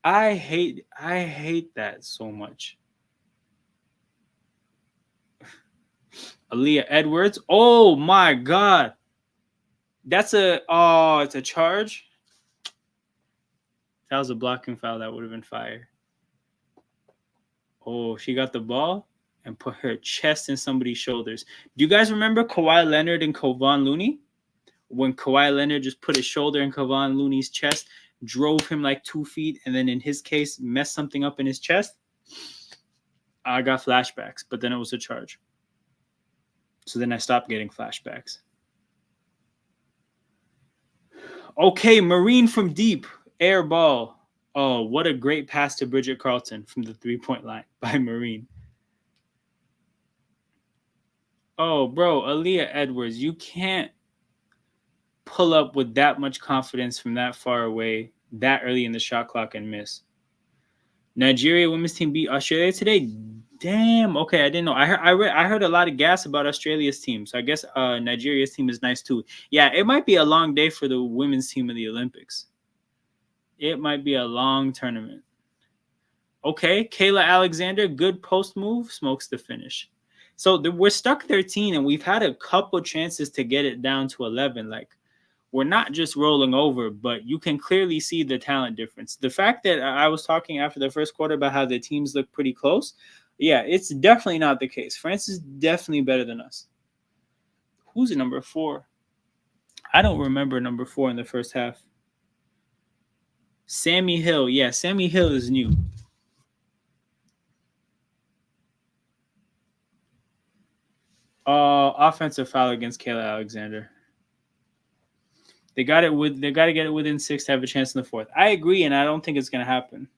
I hate that so much. Aaliyah Edwards. Oh my god. It's a charge. If that was a blocking foul, that would have been fire. Oh, she got the ball and put her chest in somebody's shoulders. Do you guys remember Kawhi Leonard and Kevon Looney? When Kawhi Leonard just put his shoulder in Kevon Looney's chest, drove him like 2 feet, and then in his case, messed something up in his chest? I got flashbacks, but then it was a charge. So then I stopped getting flashbacks. Okay, Marine from deep. Air ball. Oh, what a great pass to Bridget Carlton from the 3-point line by Marine. Oh, bro, Aaliyah Edwards, you can't pull up with that much confidence from that far away, that early in the shot clock and miss. Nigeria women's team beat Australia today. Damn. Okay, I didn't know. I heard a lot of gas about Australia's team, so I guess Nigeria's team is nice too. Yeah, it might be a long day for the women's team in the Olympics. It might be a long tournament. Okay, Kayla Alexander, good post move, smokes the finish. So we're stuck 13, and we've had a couple chances to get it down to 11. Like, we're not just rolling over, but you can clearly see the talent difference. The fact that I was talking after the first quarter about how the teams look pretty close, yeah, it's definitely not the case. France is definitely better than us. Who's number 4? I don't remember number 4 in the first half. Sammy Hill. Yeah, Sammy Hill is new. Offensive foul against Kayla Alexander. They got to get it within 6 to have a chance in the fourth. I agree, and I don't think it's going to happen.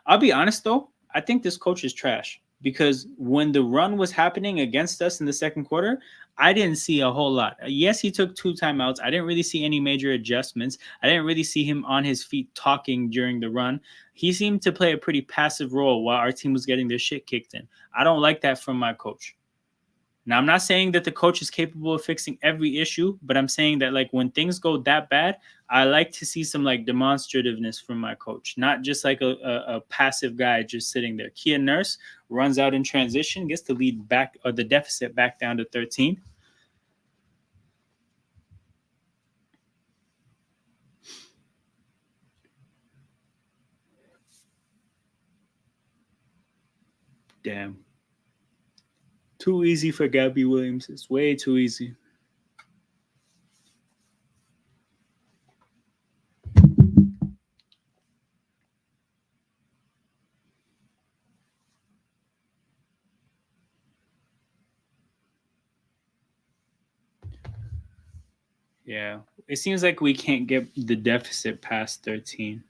I'll be honest, though. I think this coach is trash because when the run was happening against us in the second quarter, I didn't see a whole lot. Yes, he took 2 timeouts. I didn't really see any major adjustments. I didn't really see him on his feet talking during the run. He seemed to play a pretty passive role while our team was getting their shit kicked in. I don't like that from my coach. Now, I'm not saying that the coach is capable of fixing every issue, but I'm saying that like when things go that bad, I like to see some like demonstrativeness from my coach, not just like a passive guy just sitting there. Kia Nurse runs out in transition, gets the lead back or the deficit back down to 13. Damn. Too easy for Gabby Williams. It's way too easy. Yeah. It seems like we can't get the deficit past 13.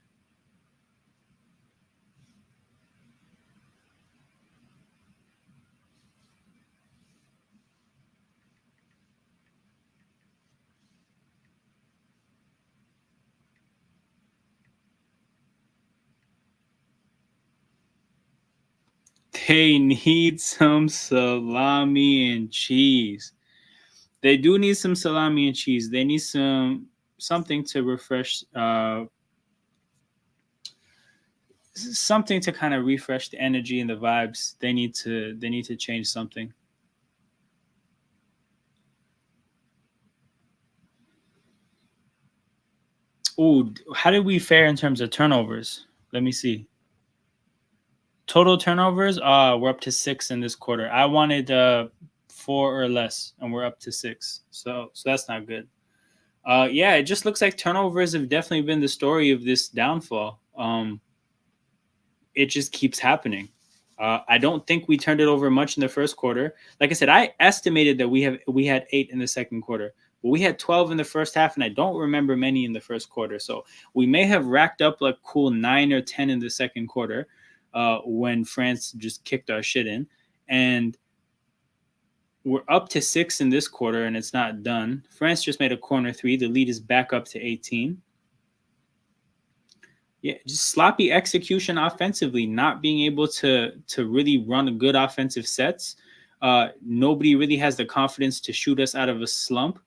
They need some salami and cheese. They do need some salami and cheese. They need something to refresh, something to kind of refresh the energy and the vibes. They need to change something. Ooh, how did we fare in terms of turnovers? Let me see. Total turnovers, we're up to 6 in this quarter. I wanted 4 or less, and we're up to 6. So that's not good. Yeah, it just looks like turnovers have definitely been the story of this downfall. It just keeps happening. I don't think we turned it over much in the first quarter. Like I said, I estimated that we had 8 in the second quarter. But we had 12 in the first half, and I don't remember many in the first quarter. So we may have racked up like cool 9 or 10 in the second quarter when France just kicked our shit in. And We're up to 6 in this quarter, and it's not done. France just made a corner 3. The lead is back up to 18. Yeah, just sloppy execution offensively, not being able to really run good offensive sets. Nobody really has the confidence to shoot us out of a slump.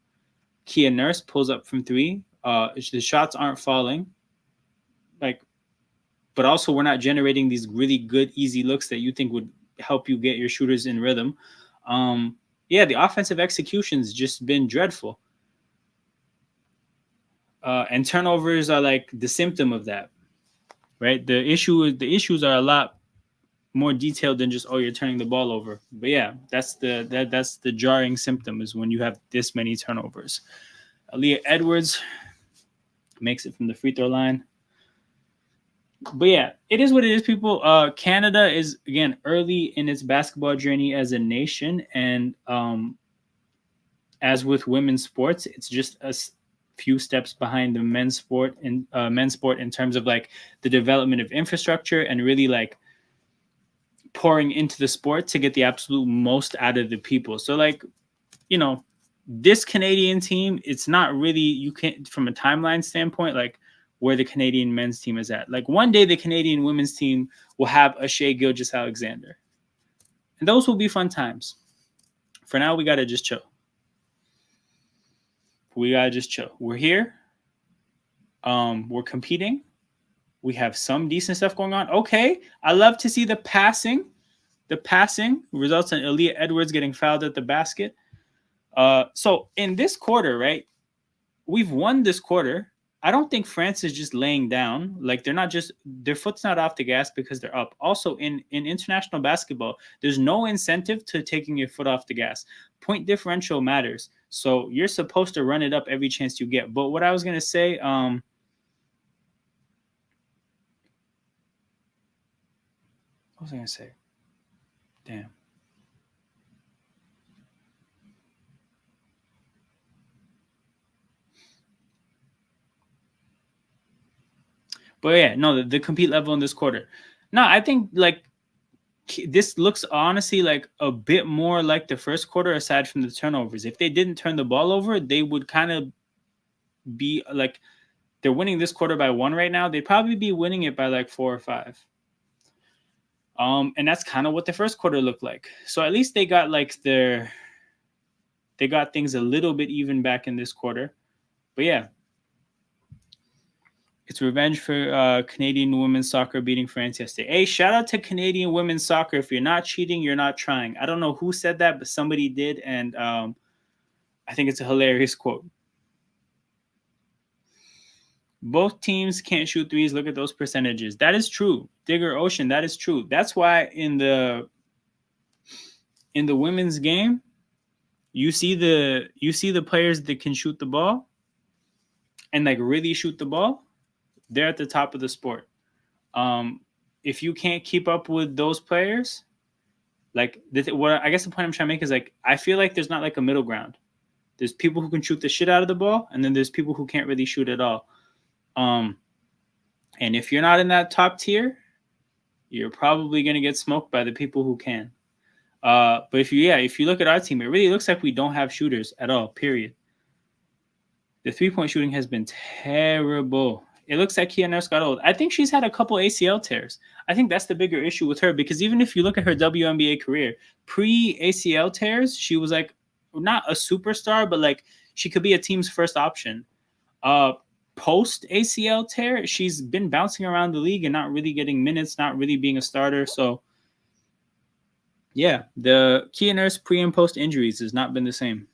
Kia Nurse pulls up from 3. The shots aren't falling. But also we're not generating these really good, easy looks that you think would help you get your shooters in rhythm. The offensive execution's just been dreadful. And turnovers are like the symptom of that, right? The issues are a lot more detailed than just you're turning the ball over. But yeah, that's the jarring symptom is when you have this many turnovers. Aaliyah Edwards makes it from the free throw line. But yeah, it is what it is, people. Canada is again early in its basketball journey as a nation, and as with women's sports, it's just a few steps behind the men's sport in terms of like the development of infrastructure and really like pouring into the sport to get the absolute most out of the people. So like, this Canadian team, it's not really, you can't, from a timeline standpoint, like where the Canadian men's team is at. Like one day the Canadian women's team will have a Shea Gilgeous-Alexander. And those will be fun times. For now, we got to just chill. We're here. We're competing. We have some decent stuff going on. Okay. I love to see the passing. The passing results in Aaliyah Edwards getting fouled at the basket. So in this quarter, right, we've won this quarter. I don't think France is just laying down. Like their foot's not off the gas because they're up. Also in international basketball, there's no incentive to taking your foot off the gas. Point differential matters. So you're supposed to run it up every chance you get. But what I was going to say, what was I going to say? Damn. But yeah, no, the compete level in this quarter. No, I think like this looks honestly like a bit more like the first quarter aside from the turnovers. If they didn't turn the ball over, they would kind of be like they're winning this quarter by 1 right now. They'd probably be winning it by like 4 or 5. And that's kind of what the first quarter looked like. So at least they got things a little bit even back in this quarter. But yeah, it's revenge for Canadian women's soccer beating France yesterday. Hey, shout out to Canadian women's soccer. If you're not cheating, you're not trying. I don't know who said that, but somebody did. And I think it's a hilarious quote. Both teams can't shoot threes. Look at those percentages. That is true. Digger Ocean, that is true. That's why in the women's game, you see the players that can shoot the ball and like really shoot the ball. They're at the top of the sport. If you can't keep up with those players, like what I guess the point I'm trying to make is like I feel like there's not like a middle ground. There's people who can shoot the shit out of the ball, and then there's people who can't really shoot at all. And if you're not in that top tier, you're probably gonna get smoked by the people who can. But if you look at our team, it really looks like we don't have shooters at all. Period. The 3-point shooting has been terrible. It looks like Kia Nurse got old. I think she's had a couple ACL tears. I think that's the bigger issue with her because even if you look at her WNBA career, pre-ACL tears, she was like not a superstar, but like she could be a team's first option. Post ACL tear, she's been bouncing around the league and not really getting minutes, not really being a starter. So yeah, the Kia Nurse pre and post injuries has not been the same.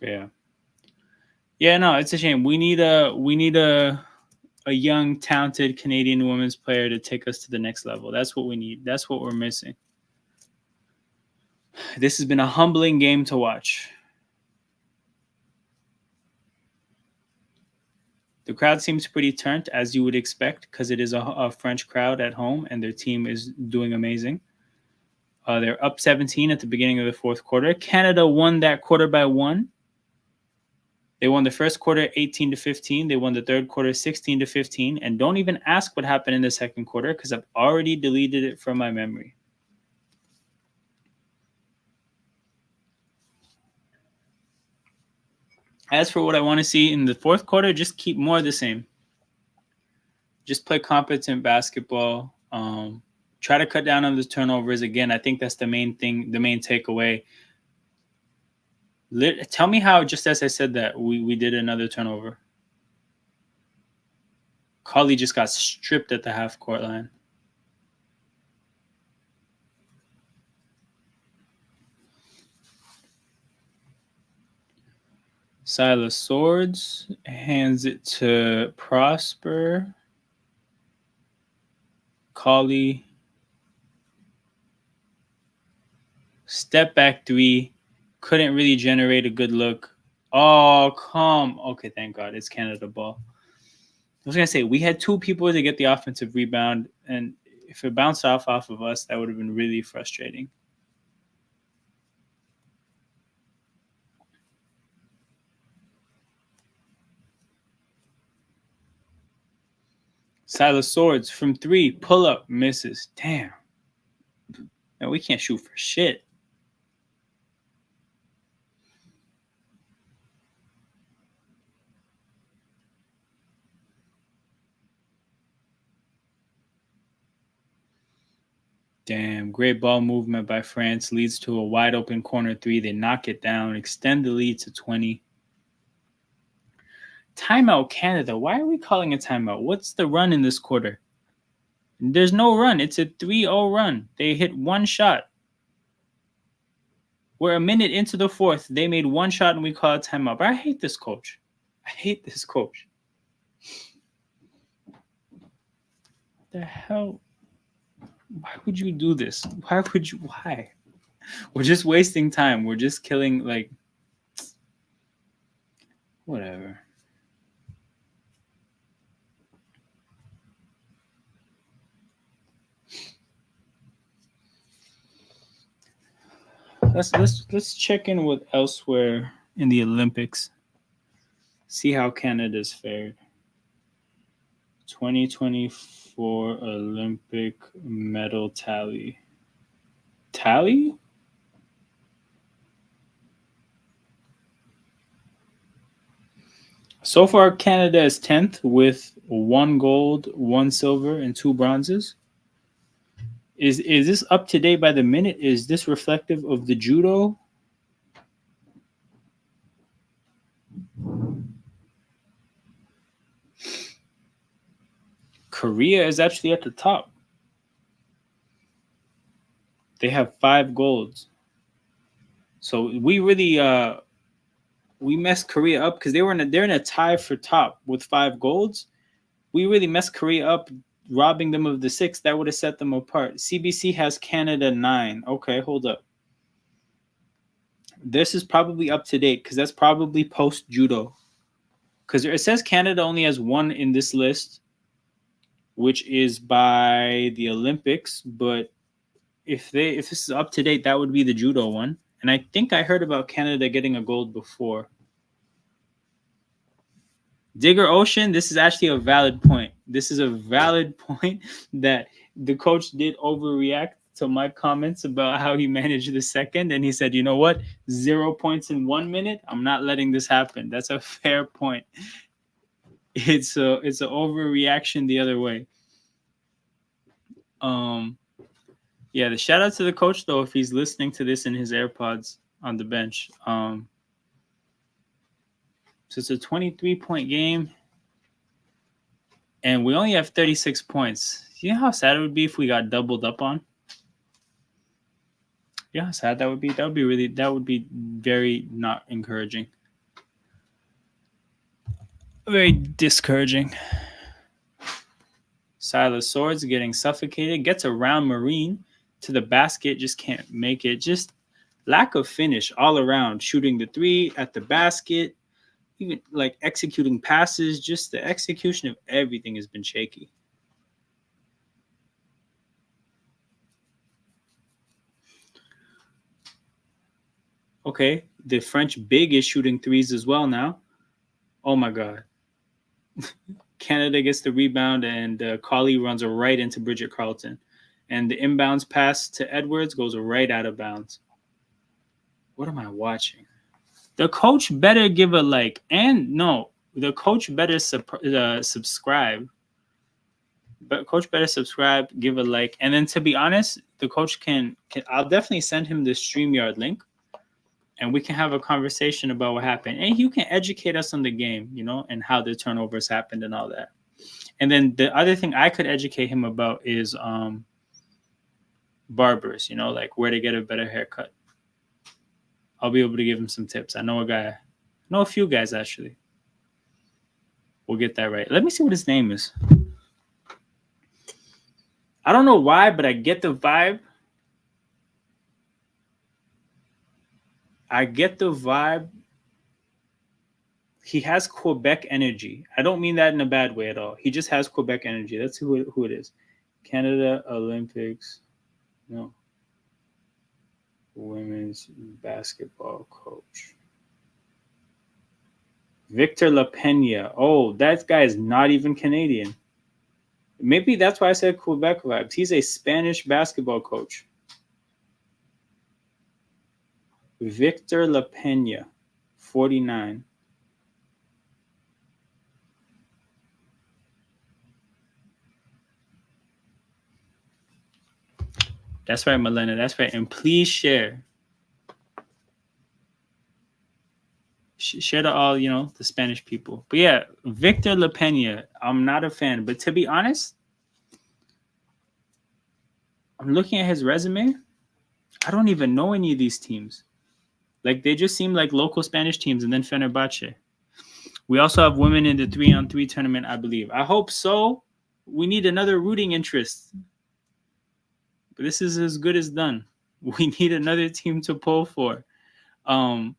Yeah. Yeah, no, it's a shame. We need a a young, talented Canadian women's player to take us to the next level. That's what we need. That's what we're missing. This has been a humbling game to watch. The crowd seems pretty turned, as you would expect, because it is a French crowd at home and their team is doing amazing. They're up 17 at the beginning of the fourth quarter. Canada won that quarter by 1. They won the first quarter 18-15. They won the third quarter 16-15. And don't even ask what happened in the second quarter because I've already deleted it from my memory. As for what I want to see in the fourth quarter, just keep more of the same. Just play competent basketball. Try to cut down on the turnovers. Again, I think that's the main thing, the main takeaway. Tell me how, just as I said that, we did another turnover. Colley just got stripped at the half-court line. Silas Swords hands it to Prosper. Colley. Step back 3. Couldn't really generate a good look. Oh, come. Okay, thank God. It's Canada ball. I was going to say, we had 2 people to get the offensive rebound, and if it bounced off of us, that would have been really frustrating. Silas Swords from 3, pull up, misses. Damn. Man, we can't shoot for shit. Damn, great ball movement by France leads to a wide open corner 3. They knock it down, extend the lead to 20. Timeout Canada. Why are we calling a timeout? What's the run in this quarter? There's no run. It's a 3-0 run. They hit 1 shot. We're a minute into the fourth. They made 1 shot and we call it timeout. But I hate this coach. I hate this coach. The hell? Why would you do this? Why? We're just wasting time. We're just killing, like, whatever. Let's check in with elsewhere in the Olympics. See how Canada's fared. 2024 Olympic medal tally. Tally? So far, Canada is 10th with 1 gold, 1 silver, and 2 bronzes. Is this up to date by the minute? Is this reflective of the judo? Korea is actually at the top. They have 5 golds. So we really we messed Korea up because they're in a tie for top with 5 golds. We really messed Korea up, robbing them of the 6. That would have set them apart. CBC has Canada 9. Okay, hold up. This is probably up to date because that's probably post judo. Because it says Canada only has 1 in this list, which is by the Olympics. But if this is up to date, that would be the judo one. And I think I heard about Canada getting a gold before. Digger Ocean, this is actually a valid point. This is a valid point that the coach did overreact to my comments about how he managed the second. And he said, you know what? 0 points in 1 minute. I'm not letting this happen. That's a fair point. It's an overreaction the other way. Yeah, the shout out to the coach though, if he's listening to this in his AirPods on the bench. So it's a 23-point game, and we only have 36 points. You know how sad it would be if we got doubled up on? Yeah, how sad that would be. That would be very not encouraging. Very discouraging. Silas Swords getting suffocated. Gets around Marine to the basket. Just can't make it. Just lack of finish all around. Shooting the three at the basket. Even like executing passes. Just the execution of everything has been shaky. Okay, the French big is shooting threes as well now. Oh my God. Canada gets the rebound, and Colley runs right into Bridget Carlton. And the inbounds pass to Edwards goes right out of bounds. What am I watching? The coach better give a like, and no, the coach better subscribe. But coach better subscribe, give a like, and then to be honest, the coach can I'll definitely send him the StreamYard link, and we can have a conversation about what happened, and you can educate us on the game, you know, and how the turnovers happened and all that. And then the other thing I could educate him about is barbers, you know, like where to get a better haircut. I'll be able to give him some tips. I know a few guys actually. We'll get that right. Let me see what his name is. I don't know why, but I get the vibe. He has Quebec energy. I don't mean that in a bad way at all. He just has Quebec energy. That's who it is. Canada Olympics. No. Women's basketball coach. Victor LaPena. Oh, that guy is not even Canadian. Maybe that's why I said Quebec vibes. He's a Spanish basketball coach. Victor LaPena, 49. That's right, Melena. That's right. And please share. Share to all, you know, the Spanish people. But yeah, Victor LaPena, I'm not a fan. But to be honest, I'm looking at his resume. I don't even know any of these teams. Like, they just seem like local Spanish teams, and then Fenerbahce. We also have women in the 3-on-3 tournament, I believe. I hope so. We need another rooting interest. But this is as good as done. We need another team to pull for. But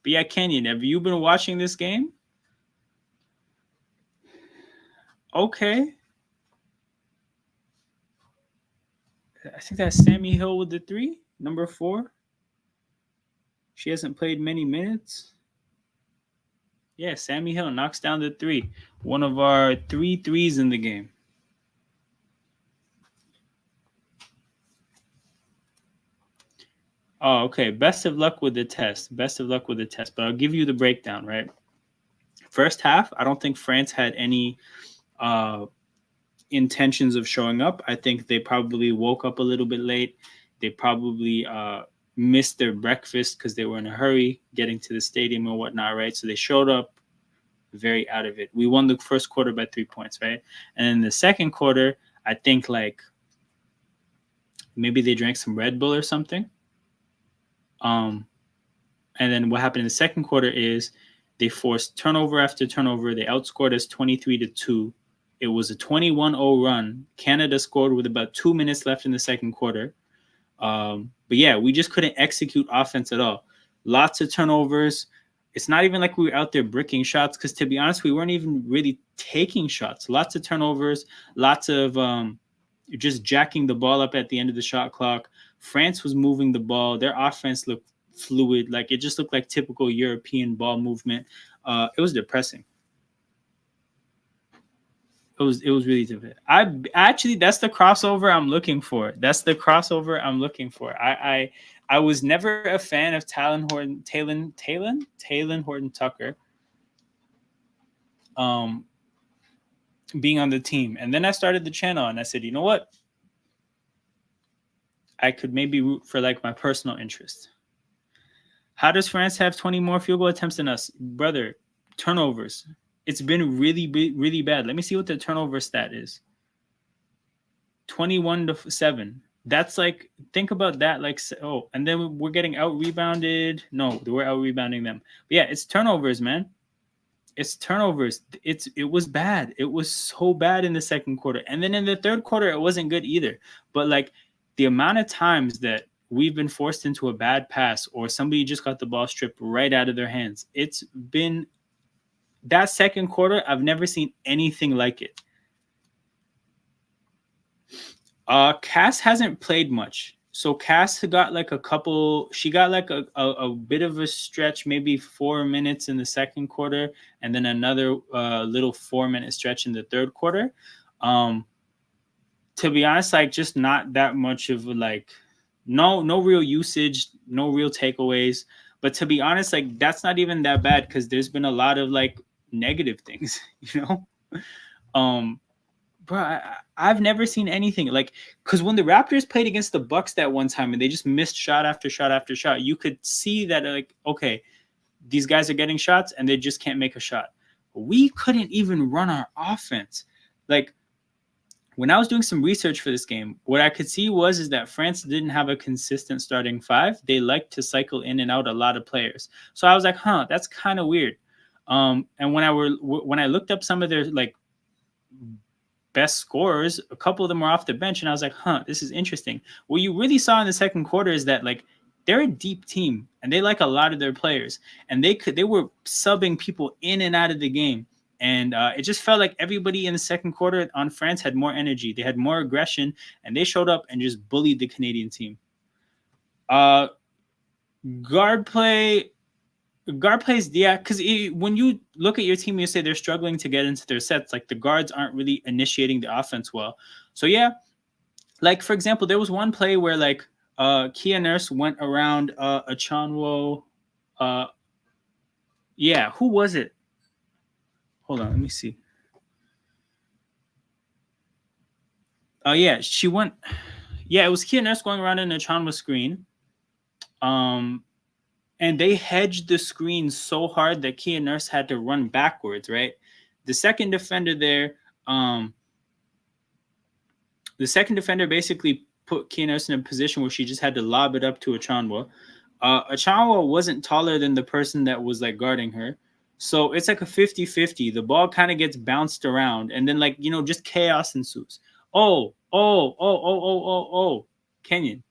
yeah, Kenyon, have you been watching this game? Okay. I think that's Sammy Hill with the 3, number 4. She hasn't played many minutes. Yeah, Sammy Hill knocks down the 3. One of our 3 threes in the game. Oh, okay. Best of luck with the test. But I'll give you the breakdown, right? First half, I don't think France had any intentions of showing up. I think they probably woke up a little bit late. They probably missed their breakfast because they were in a hurry getting to the stadium and whatnot, right? So they showed up very out of it. We won the first quarter by 3 points, right? And in the second quarter, I think like maybe they drank some Red Bull or something. And then what happened in the second quarter is they forced turnover after turnover. They outscored us 23-2. It was a 21-0 run. Canada scored with about 2 minutes left in the second quarter. But yeah, we just couldn't execute offense at all. Lots of turnovers. It's not even like we were out there bricking shots because, to be honest, we weren't even really taking shots. Lots of turnovers, lots of just jacking the ball up at the end of the shot clock. France was moving the ball. Their offense looked fluid. Like, it just looked like typical European ball movement. It was depressing. It was really difficult. I actually, that's the crossover I'm looking for. I was never a fan of Talon Horton Tucker being on the team. And then I started the channel and I said, you know what? I could maybe root for like my personal interest. How does France have 20 more field goal attempts than us? Brother, turnovers. It's been really, really bad. Let me see what the turnover stat is. 21-7. That's like, think about that. Like, oh, and then we're getting out rebounded. No, we're out rebounding them. But yeah, it's turnovers, man. It's turnovers. It was bad. It was so bad in the second quarter. And then in the third quarter, it wasn't good either. But like the amount of times that we've been forced into a bad pass or somebody just got the ball stripped right out of their hands. It's been that second quarter, I've never seen anything like it. Cass hasn't played much. So Cass got like a couple. She got like a bit of a stretch, maybe 4 minutes in the second quarter, and then another little 4 minute stretch in the third quarter. To be honest, like just not that much of like no real usage, no real takeaways. But to be honest, like that's not even that bad because there's been a lot of like negative things, you know. Um, bro, I've never seen anything like because when the Raptors played against the Bucks that one time and they just missed shot after shot after shot, you could see that like okay, these guys are getting shots and they just can't make a shot. We couldn't even run our offense. Like when I was doing some research for this game, what I could see is that France didn't have a consistent starting five. They liked to cycle in and out a lot of players. So I was like, huh, that's kind of weird. And when I looked up some of their like best scorers, a couple of them were off the bench, and I was like, huh, this is interesting. What you really saw in the second quarter is that like they're a deep team and they like a lot of their players, and they were subbing people in and out of the game. And it just felt like everybody in the second quarter on France had more energy. They had more aggression, and they showed up and just bullied the Canadian team. Guard plays, yeah, because when you look at your team, you say they're struggling to get into their sets. Like the guards aren't really initiating the offense well. So yeah, like for example, there was one play where like Kia Nurse went around Achanwo. Yeah, who was it? Hold on, let me see. Yeah, she went. Yeah, it was Kia Nurse going around in Achanwo screen. And they hedged the screen so hard that Kia Nurse had to run backwards, right? The second defender there, basically put Kia Nurse in a position where she just had to lob it up to Achanwa. Achanwa wasn't taller than the person that was like guarding her. So it's like a 50-50. The ball kind of gets bounced around and then like, just chaos ensues. Oh, Kenyon.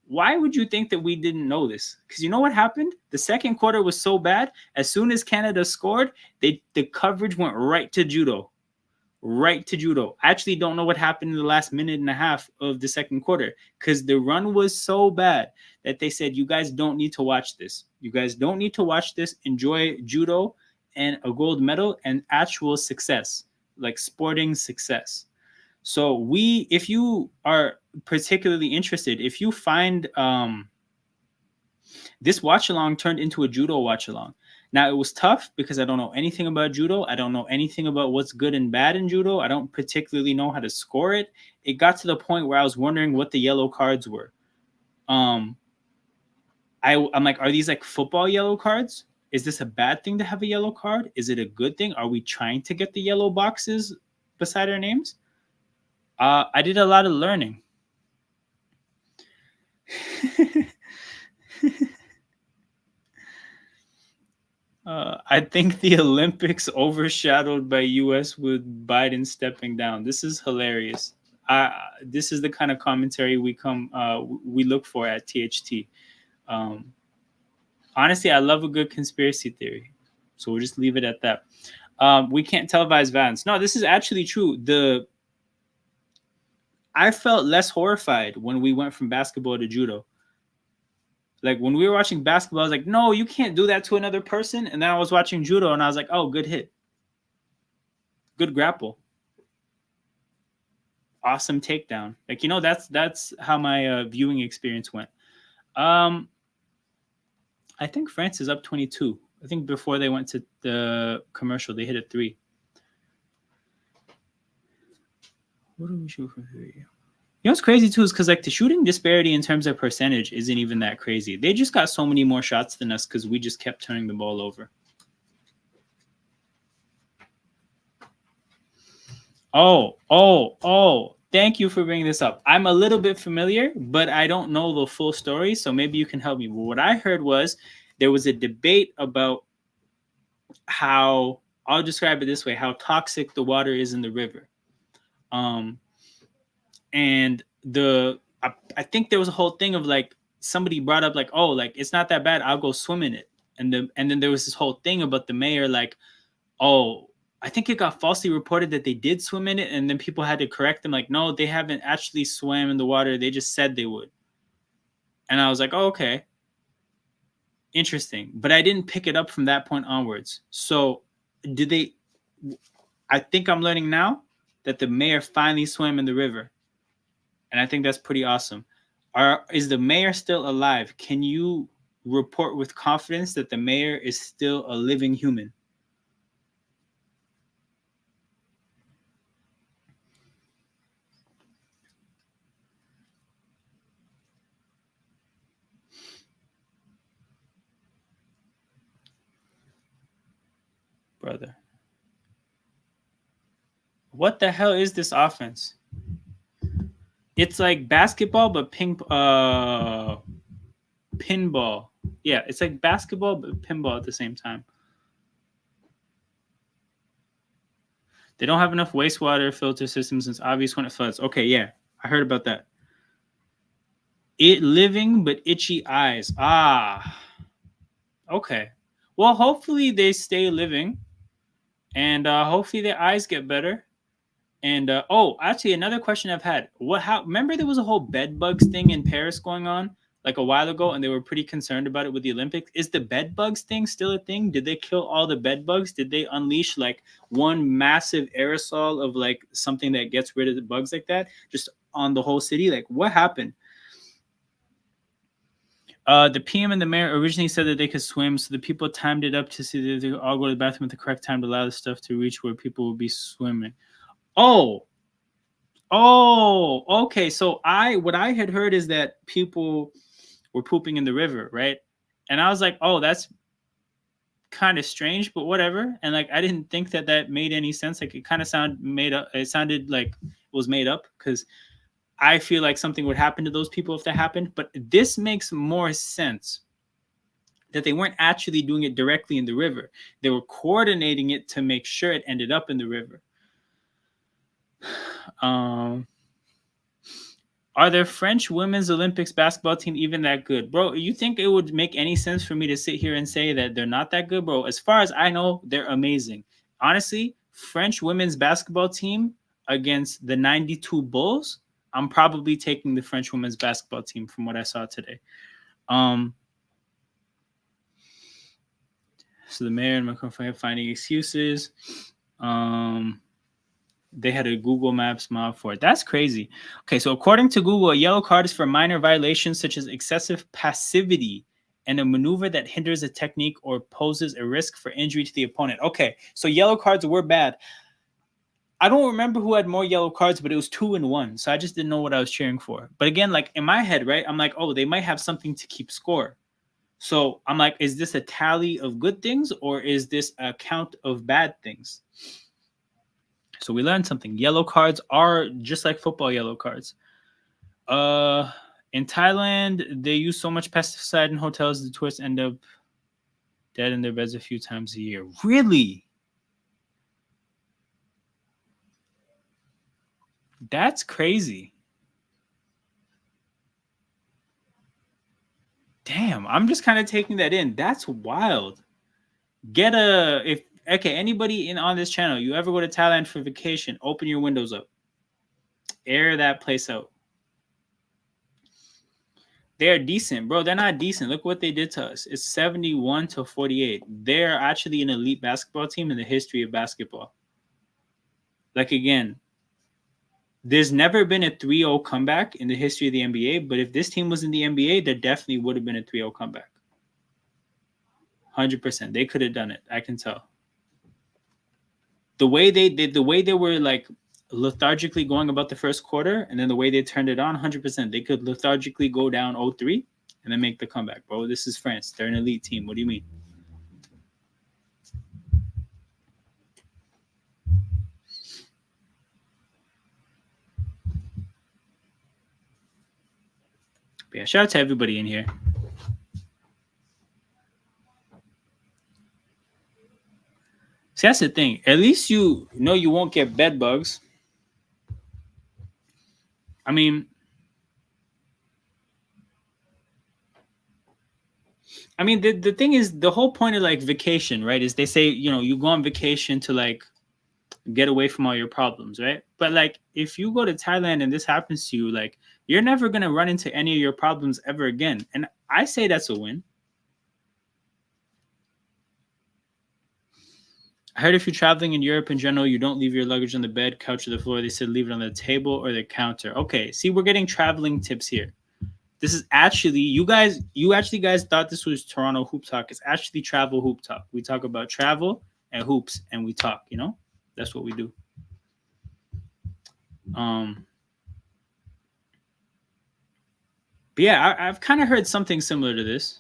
Why would you think that we didn't know this? Because you know what happened? The second quarter was so bad. As soon as Canada scored, the coverage went right to judo. Right to judo. I actually don't know what happened in the last minute and a half of the second quarter because the run was so bad that they said, you guys don't need to watch this. You guys don't need to watch this. Enjoy judo and a gold medal and actual success, like sporting success. So if you are particularly interested, if you find this watch-along turned into a judo watch-along. Now, it was tough because I don't know anything about judo. I don't know anything about what's good and bad in judo. I don't particularly know how to score it. It got to the point where I was wondering what the yellow cards were. I'm like, are these like football yellow cards? Is this a bad thing to have a yellow card? Is it a good thing? Are we trying to get the yellow boxes beside our names? I did a lot of learning. I think the Olympics overshadowed by U.S. with Biden stepping down. This is hilarious. This is the kind of commentary we look for at THT. Honestly, I love a good conspiracy theory, so we'll just leave it at that. We can't televise violence. No, this is actually true. I felt less horrified when we went from basketball to judo. Like when we were watching basketball, I was like, no, you can't do that to another person. And then I was watching judo and I was like, oh, good hit. Good grapple. Awesome takedown. Like, that's how my viewing experience went. I think France is up 22. I think before they went to the commercial, they hit a 3. What do we shoot for 3? What's crazy too is because like the shooting disparity in terms of percentage isn't even that crazy. They just got so many more shots than us because we just kept turning the ball over. Oh, thank you for bringing this up. I'm a little bit familiar, but I don't know the full story, so maybe you can help me. But what I heard was there was a debate about how I'll describe it this way: how toxic the water is in the river. And I think there was a whole thing of like somebody brought up like, oh, like it's not that bad, I'll go swim in it. And then there was this whole thing about the mayor like, oh, I think it got falsely reported that they did swim in it, and then people had to correct them like, no, they haven't actually swam in the water, they just said they would. And I was like, oh, okay, interesting. But I didn't pick it up from that point onwards. So did they? I think I'm learning now that the mayor finally swam in the river, and I think that's pretty awesome. Is the mayor still alive? Can you report with confidence that the mayor is still a living human? Brother, what the hell is this offense? It's like basketball but pinball. Yeah, it's like basketball but pinball at the same time. They don't have enough wastewater filter systems, and it's obvious when it floods. Okay, yeah, I heard about that. It living but itchy eyes. Ah, okay. Well, hopefully they stay living, and hopefully their eyes get better. And oh, actually, another question I've had: what? How? Remember there was a whole bed bugs thing in Paris going on like a while ago, and they were pretty concerned about it with the Olympics. Is the bed bugs thing still a thing? Did they kill all the bed bugs? Did they unleash like one massive aerosol of like something that gets rid of the bugs like that, just on the whole city? Like, what happened? The PM and the mayor originally said that they could swim, so the people timed it up to see that they could all go to the bathroom at the correct time to allow the stuff to reach where people would be swimming. Oh, okay. So what I had heard is that people were pooping in the river, right? And I was like, oh, that's kind of strange, but whatever. And like, I didn't think that that made any sense. Like, it kind of sounded made up. It sounded like it was made up because I feel like something would happen to those people if that happened. But this makes more sense that they weren't actually doing it directly in the river. They were coordinating it to make sure it ended up in the river. Are the French women's Olympics basketball team even that good? Bro, you think it would make any sense for me to sit here and say that they're not that good? Bro, as far as I know, they're amazing. Honestly, French women's basketball team against the 92 Bulls, I'm probably taking the French women's basketball team from what I saw today. So the mayor and Macron finding excuses. They had a Google Maps mob for it. That's crazy. Okay, so according to Google, a yellow card is for minor violations such as excessive passivity and a maneuver that hinders a technique or poses a risk for injury to the opponent. Okay, so yellow cards were bad. I don't remember who had more yellow cards, but it was 2-1. So I just didn't know what I was cheering for. But again, like in my head, right, I'm like, oh, they might have something to keep score. So I'm like, is this a tally of good things or is this a count of bad things? So we learned something. Yellow cards are just like football yellow cards. In Thailand, they use so much pesticide in hotels the tourists end up dead in their beds a few times a year. Really? That's crazy. Damn, I'm just kind of taking that in. That's wild. Anybody on this channel, you ever go to Thailand for vacation, open your windows up. Air that place out. They're decent, bro. They're not decent. Look what they did to us. It's 71-48. They're actually an elite basketball team in the history of basketball. Like, again, there's never been a 3-0 comeback in the history of the NBA, but if this team was in the NBA, there definitely would have been a 3-0 comeback. 100%. They could have done it. I can tell. The way they were like lethargically going about the first quarter, and then the way they turned it on, 100%. They could lethargically go down 0-3 and then make the comeback, bro. This is France. They're an elite team. What do you mean? But yeah, shout out to everybody in here. See, that's the thing. At least you know you won't get bed bugs. I mean, the thing is, the whole point of like vacation, right? Is they say, you go on vacation to like get away from all your problems, right? But like, if you go to Thailand and this happens to you, like, you're never gonna run into any of your problems ever again. And I say that's a win. I heard if you're traveling in Europe in general, you don't leave your luggage on the bed, couch, or the floor. They said leave it on the table or the counter. Okay, see, we're getting traveling tips here. This is actually you guys thought this was Toronto Hoop Talk. It's actually Travel Hoop Talk. We talk about travel and hoops, and we talk. That's what we do. Um, but yeah, I've kind of heard something similar to this.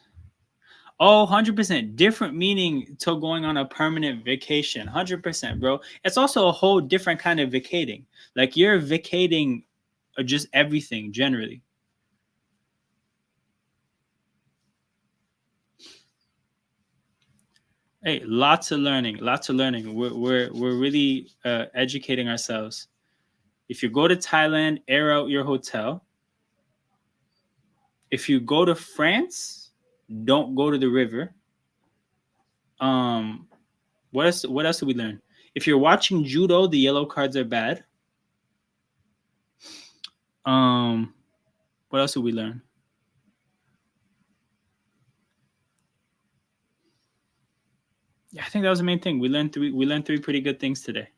Oh, 100% different meaning to going on a permanent vacation. 100%, bro. It's also a whole different kind of vacating. Like you're vacating just everything generally. Hey, lots of learning, lots of learning. We're really educating ourselves. If you go to Thailand, air out your hotel. If you go to France, don't go to the river. Um, what else did we learn? If you're watching judo, the yellow cards are bad. Um, what else did we learn? Yeah, I think that was the main thing. We learned three pretty good things today.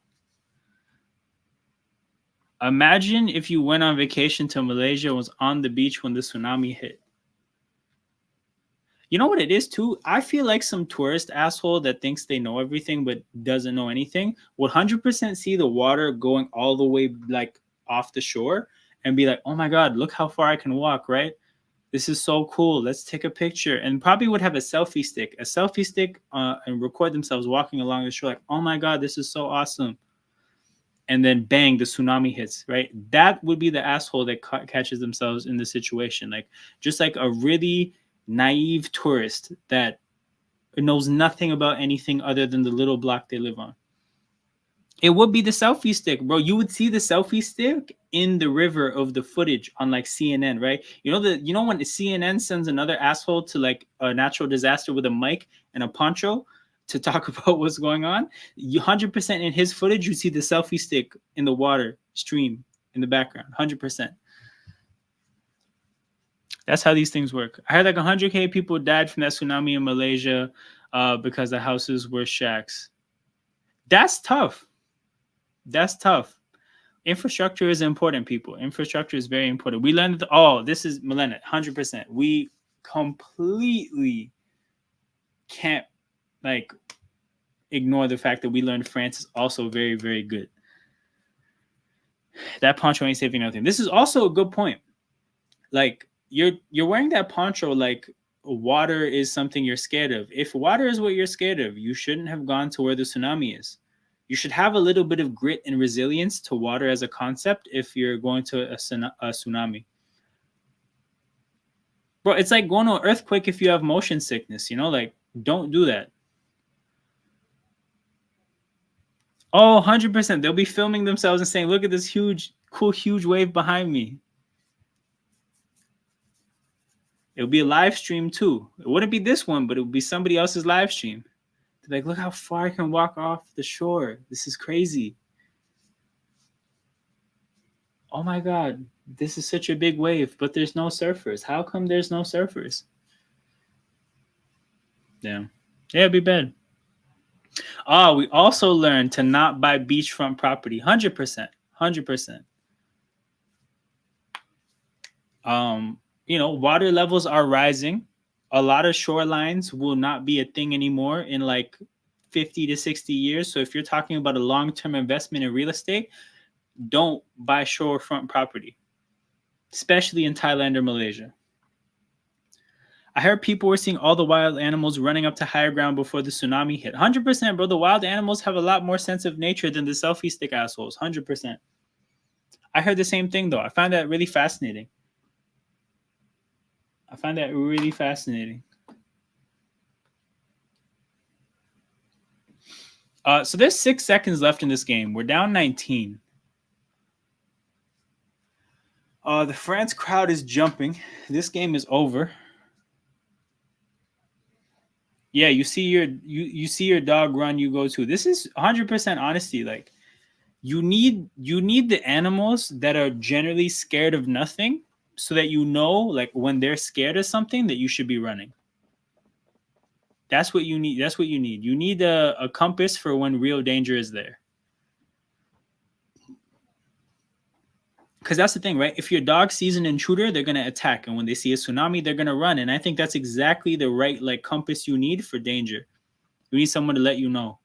Imagine if you went on vacation to Malaysia and was on the beach when the tsunami hit. You know what it is too? I feel like some tourist asshole that thinks they know everything but doesn't know anything would 100% see the water going all the way like off the shore and be like, "Oh my god, look how far I can walk, right? This is so cool. Let's take a picture." And probably would have a selfie stick, and record themselves walking along the shore like, "Oh my god, this is so awesome." And then bang, the tsunami hits, right? That would be the asshole that catches themselves in the situation. Like just like a really naive tourist that knows nothing about anything other than the little block they live on. It would be the selfie stick, bro. You would see the selfie stick in the river of the footage on like CNN, right? You know when the CNN sends another asshole to like a natural disaster with a mic and a poncho to talk about what's going on, you 100% in his footage you see the selfie stick in the water stream in the background. 100%. That's how these things work. I heard like 100K people died from that tsunami in Malaysia because the houses were shacks. That's tough. That's tough. Infrastructure is important, people. Infrastructure is very important. We learned, this is Millennium, 100%. We completely can't like ignore the fact that we learned France is also very, very good. That poncho ain't saving nothing. This is also a good point. Like you're wearing that poncho like water is something you're scared of. If water is what you're scared of, you shouldn't have gone to where the tsunami is. You should have a little bit of grit and resilience to water as a concept if you're going to a tsunami. Bro, it's like going to an earthquake if you have motion sickness, like don't do that. Oh, 100%. They'll be filming themselves and saying, look at this huge, cool, huge wave behind me. It'll be a live stream too. It wouldn't be this one, but it would be somebody else's live stream. They're like, look how far I can walk off the shore. This is crazy. Oh my God, this is such a big wave, but there's no surfers. How come there's no surfers? Yeah. Yeah, it'd be bad. Oh, we also learned to not buy beachfront property. 100%. 100%. Water levels are rising. A lot of shorelines will not be a thing anymore in like 50 to 60 years. So if you're talking about a long-term investment in real estate, don't buy shorefront property, especially in Thailand or Malaysia. I heard people were seeing all the wild animals running up to higher ground before the tsunami hit. 100%, bro. The wild animals have a lot more sense of nature than the selfie stick assholes. 100%. I heard the same thing, though. I find that really fascinating. I find that really fascinating. So there's 6 seconds left in this game. We're down 19. The France crowd is jumping. This game is over. Yeah, you see your dog run, you go to. This is 100% honesty. Like you need the animals that are generally scared of nothing, so that you know, like when they're scared of something, that you should be running. That's what you need. That's what you need. You need a compass for when real danger is there. Because that's the thing, right? If your dog sees an intruder, they're gonna attack, and when they see a tsunami, they're gonna run. And I think that's exactly the right like compass you need for danger. You need someone to let you know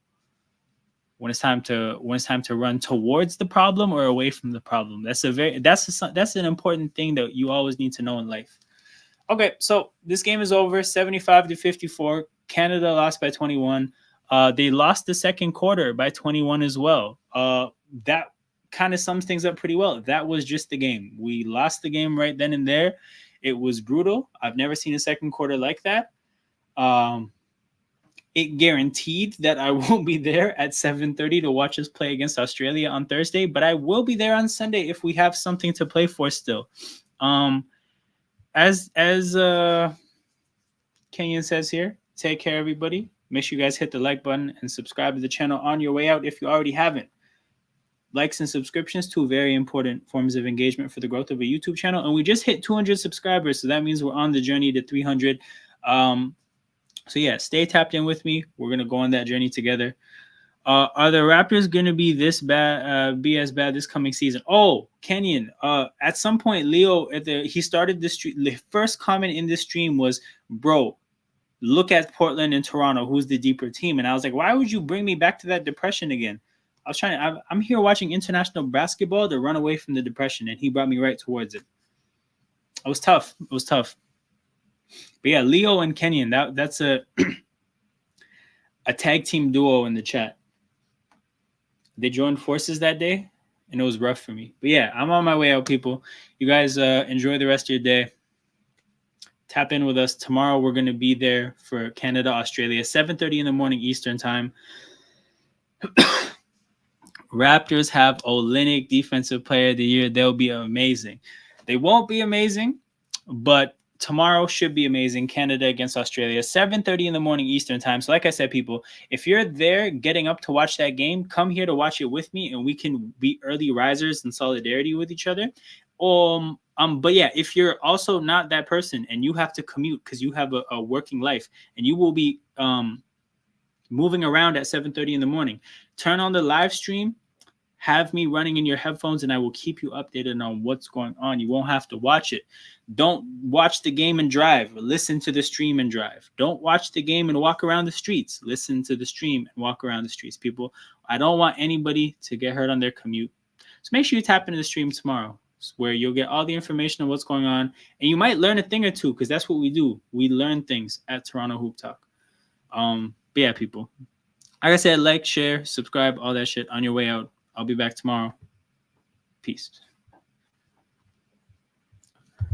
when it's time to run towards the problem or away from the problem. That's an important thing that you always need to know in life. Okay, so this game is over, 75-54. Canada lost by 21. They lost the second quarter by 21 as well. That kind of sums things up pretty well. That was just the game. We lost the game right then and there. It was brutal. I've never seen a second quarter like that. It guaranteed that I won't be there at 7:30 to watch us play against Australia on Thursday, but I will be there on Sunday if we have something to play for still. As Kenyon says here, take care, everybody. Make sure you guys hit the like button and subscribe to the channel on your way out if you already haven't. Likes and subscriptions, 2 very important forms of engagement for the growth of a YouTube channel. And we just hit 200 subscribers, so that means we're on the journey to 300. So yeah, stay tapped in with me. We're gonna go on that journey together. Are the Raptors gonna be this bad? Be as bad this coming season? Oh, Kenyon. At some point, Leo he started this. The first comment in this stream was, "Bro, look at Portland and Toronto. Who's the deeper team?" And I was like, "Why would you bring me back to that depression again?" I'm here watching international basketball to run away from the depression, and he brought me right towards it. It was tough. It was tough. But yeah, Leo and Kenyon, that's a tag team duo in the chat. They joined forces that day, and it was rough for me. But yeah, I'm on my way out, people. You guys enjoy the rest of your day. Tap in with us. Tomorrow we're going to be there for Canada, Australia, 7:30 in the morning Eastern time. Raptors have Olynyk Defensive Player of the Year. They'll be amazing. They won't be amazing, but tomorrow should be amazing. Canada against Australia, 7:30 in the morning Eastern time. So like I said, people, if you're there getting up to watch that game, come here to watch it with me, and we can be early risers in solidarity with each other. But yeah, if you're also not that person and you have to commute because you have a working life and you will be moving around at 7:30 in the morning, turn on the live stream. Have me running in your headphones, and I will keep you updated on what's going on. You won't have to watch it. Don't watch the game and drive. Listen to the stream and drive. Don't watch the game and walk around the streets. Listen to the stream and walk around the streets, people. I don't want anybody to get hurt on their commute. So make sure you tap into the stream tomorrow, where you'll get all the information on what's going on, and you might learn a thing or two, because that's what we do. We learn things at Toronto Hoop Talk. But yeah, people. Like I said, like, share, subscribe, all that shit on your way out. I'll be back tomorrow. Peace.